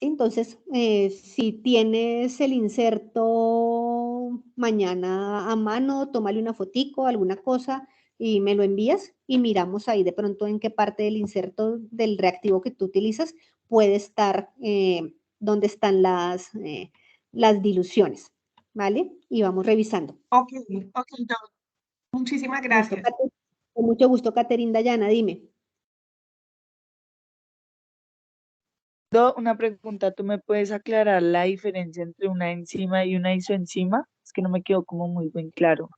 Entonces, si tienes el inserto mañana a mano, tómale una fotico, alguna cosa, y me lo envías y miramos ahí de pronto en qué parte del inserto del reactivo que tú utilizas puede estar donde están las diluciones, ¿vale? Y vamos revisando. Ok, Doc. Muchísimas Listo, gracias. con mucho gusto, Caterina. Dayana, dime. Una pregunta, ¿tú me puedes aclarar la diferencia entre una enzima y una isoenzima? Es que no me quedó como muy bien claro.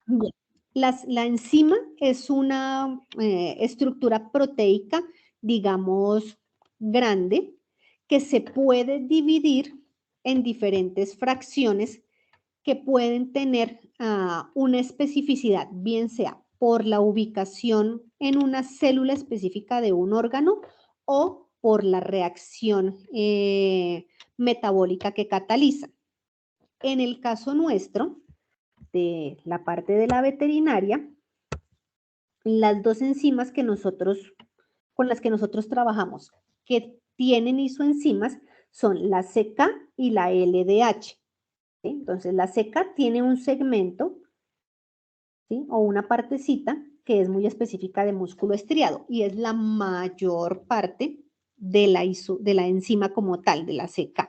Bien. La enzima es una estructura proteica, digamos, grande, que se puede dividir en diferentes fracciones que pueden tener una especificidad, bien sea por la ubicación en una célula específica de un órgano o por la reacción metabólica que cataliza. En el caso nuestro, de la parte de la veterinaria, las dos enzimas con las que nosotros trabajamos, que tienen isoenzimas, son la CK y la LDH. ¿Sí? Entonces, la CK tiene un segmento, ¿sí? O una partecita que es muy específica de músculo estriado y es la mayor parte de la enzima como tal, de la CK.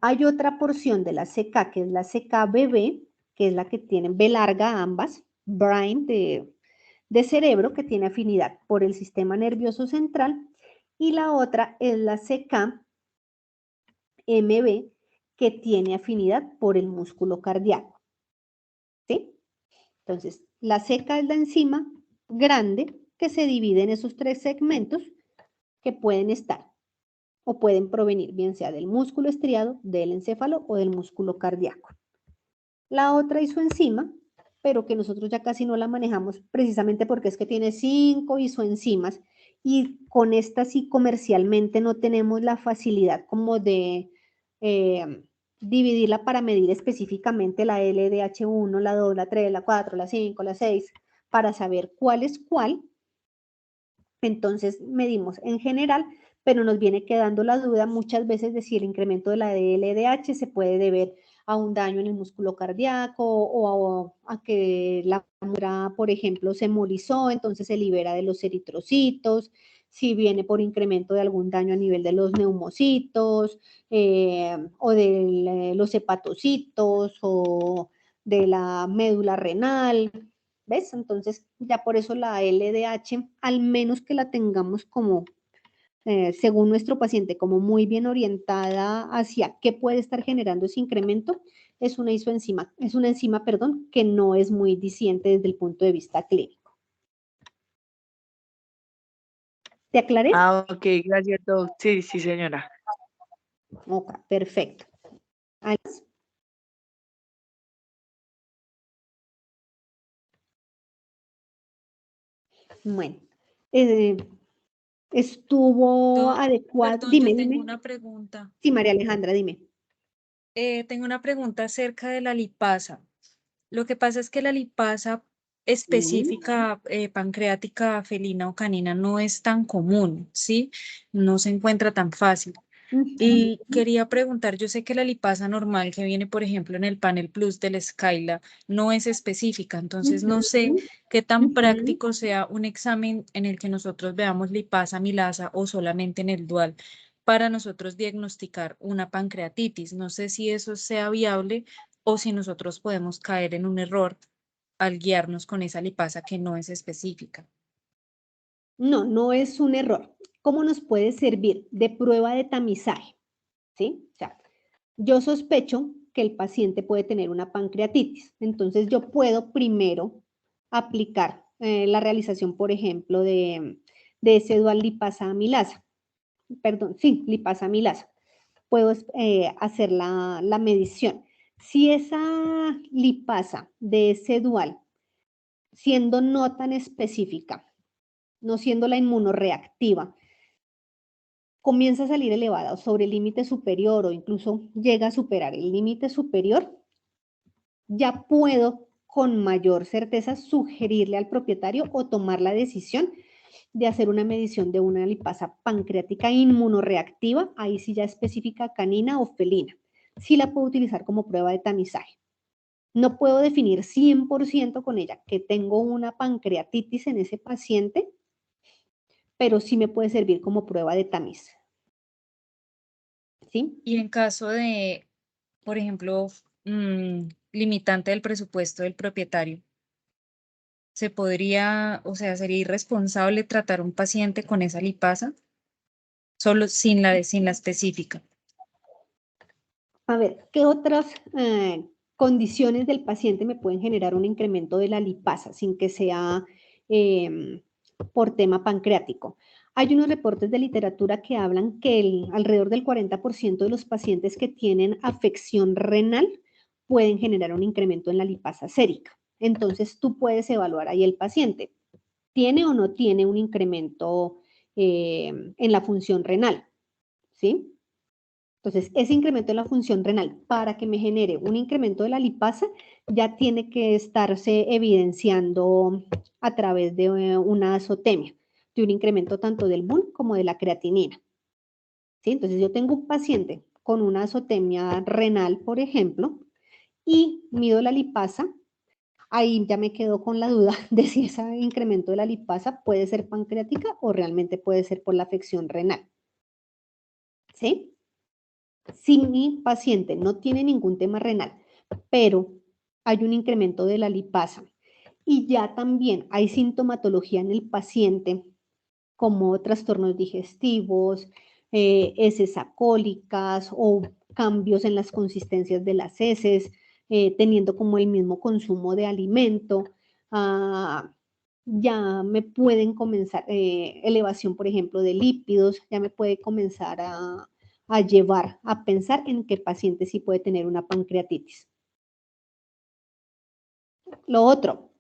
Hay otra porción de la CK, que es la CKBB, que es la que tienen B larga ambas, brain de cerebro, que tiene afinidad por el sistema nervioso central, y la otra es la CKMB, que tiene afinidad por el músculo cardíaco. ¿Sí? Entonces, la CK es la enzima grande que se divide en esos tres segmentos que pueden estar o pueden provenir bien sea del músculo estriado, del encéfalo o del músculo cardíaco. La otra isoenzima, pero que nosotros ya casi no la manejamos precisamente porque es que tiene 5 isoenzimas y con esta sí comercialmente no tenemos la facilidad como de dividirla para medir específicamente la LDH1, la 2, la 3, la 4, la 5, la 6, para saber cuál es cuál. Entonces medimos en general, pero nos viene quedando la duda muchas veces de si el incremento de la LDH se puede deber a un daño en el músculo cardíaco o a que la muestra, por ejemplo, se hemolizó, entonces se libera de los eritrocitos, si viene por incremento de algún daño a nivel de los neumocitos o de los hepatocitos o de la médula renal. ¿Ves? Entonces, ya por eso la LDH, al menos que la tengamos como, según nuestro paciente, como muy bien orientada hacia qué puede estar generando ese incremento, es una isoenzima, es una enzima, perdón, que no es muy diciente desde el punto de vista clínico. ¿Te aclaré? Ok, gracias, Doc. Sí, señora. Ok, perfecto. ¿Algo? Bueno, estuvo adecuado. Perdón, Dime, yo tengo dime. una pregunta. Sí, María Alejandra, dime. Tengo una pregunta acerca de la lipasa. Lo que pasa es que la lipasa específica pancreática felina o canina no es tan común, ¿sí? No se encuentra tan fácil. Y quería preguntar, yo sé que la lipasa normal que viene, por ejemplo, en el panel plus del Skyla no es específica, entonces no sé qué tan práctico sea un examen en el que nosotros veamos lipasa, amilasa o solamente en el dual para nosotros diagnosticar una pancreatitis. No sé si eso sea viable o si nosotros podemos caer en un error al guiarnos con esa lipasa que no es específica. No, no es un error. ¿Cómo nos puede servir de prueba de tamizaje? ¿Sí? O sea, yo sospecho que el paciente puede tener una pancreatitis. Entonces, yo puedo primero aplicar la realización, por ejemplo, de ese dual lipasa amilasa. Perdón, sí, lipasa amilasa. Puedo hacer la medición. Si esa lipasa de ese dual, siendo no tan específica, no siendo la inmunoreactiva, comienza a salir elevada o sobre el límite superior o incluso llega a superar el límite superior, ya puedo con mayor certeza sugerirle al propietario o tomar la decisión de hacer una medición de una lipasa pancreática inmunoreactiva, ahí sí ya específica canina o felina. Sí la puedo utilizar como prueba de tamizaje. No puedo definir 100% con ella que tengo una pancreatitis en ese paciente, pero sí me puede servir como prueba de tamiz. ¿Sí? Y en caso de, por ejemplo, limitante del presupuesto del propietario, ¿se podría, o sea, sería irresponsable tratar a un paciente con esa lipasa? Solo sin la específica. A ver, ¿qué otras condiciones del paciente me pueden generar un incremento de la lipasa sin que sea por tema pancreático? Hay unos reportes de literatura que hablan que alrededor del 40% de los pacientes que tienen afección renal pueden generar un incremento en la lipasa sérica. Entonces, tú puedes evaluar ahí el paciente. ¿Tiene o no tiene un incremento en la función renal? ¿Sí? Entonces, ese incremento de la función renal, para que me genere un incremento de la lipasa, ya tiene que estarse evidenciando a través de una azotemia, de un incremento tanto del BUN como de la creatinina. ¿Sí? Entonces, yo tengo un paciente con una azotemia renal, por ejemplo, y mido la lipasa, ahí ya me quedo con la duda de si ese incremento de la lipasa puede ser pancreática o realmente puede ser por la afección renal. ¿Sí? Si mi paciente no tiene ningún tema renal, pero hay un incremento de la lipasa y ya también hay sintomatología en el paciente, como trastornos digestivos, heces acólicas o cambios en las consistencias de las heces, teniendo como el mismo consumo de alimento, ya me pueden comenzar, elevación, por ejemplo, de lípidos, ya me puede comenzar a llevar a pensar en que el paciente sí puede tener una pancreatitis. Lo otro,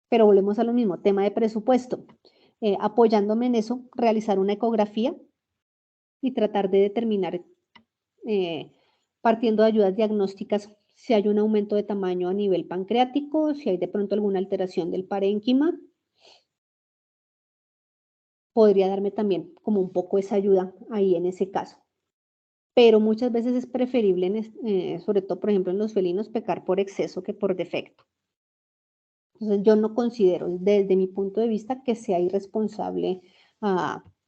pero volvemos a lo mismo, tema de presupuesto. Apoyándome en eso, realizar una ecografía y tratar de determinar, partiendo de ayudas diagnósticas, si hay un aumento de tamaño a nivel pancreático, si hay de pronto alguna alteración del parénquima. Podría darme también como un poco esa ayuda ahí en ese caso. Pero muchas veces es preferible, sobre todo, por ejemplo, en los felinos, pecar por exceso que por defecto. Entonces, yo no considero, desde mi punto de vista, que sea irresponsable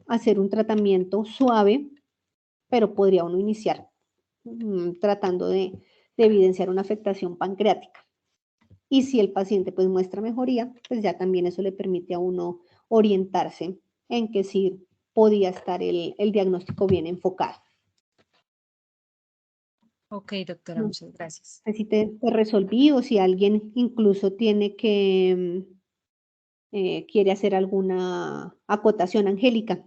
hacer un tratamiento suave, pero podría uno iniciar tratando de evidenciar una afectación pancreática. Y si el paciente pues muestra mejoría, pues ya también eso le permite a uno orientarse en que sí podía estar el diagnóstico bien enfocado. Ok, doctora, muchas gracias. Si te resolví o si alguien incluso tiene que, quiere hacer alguna acotación, Angélica.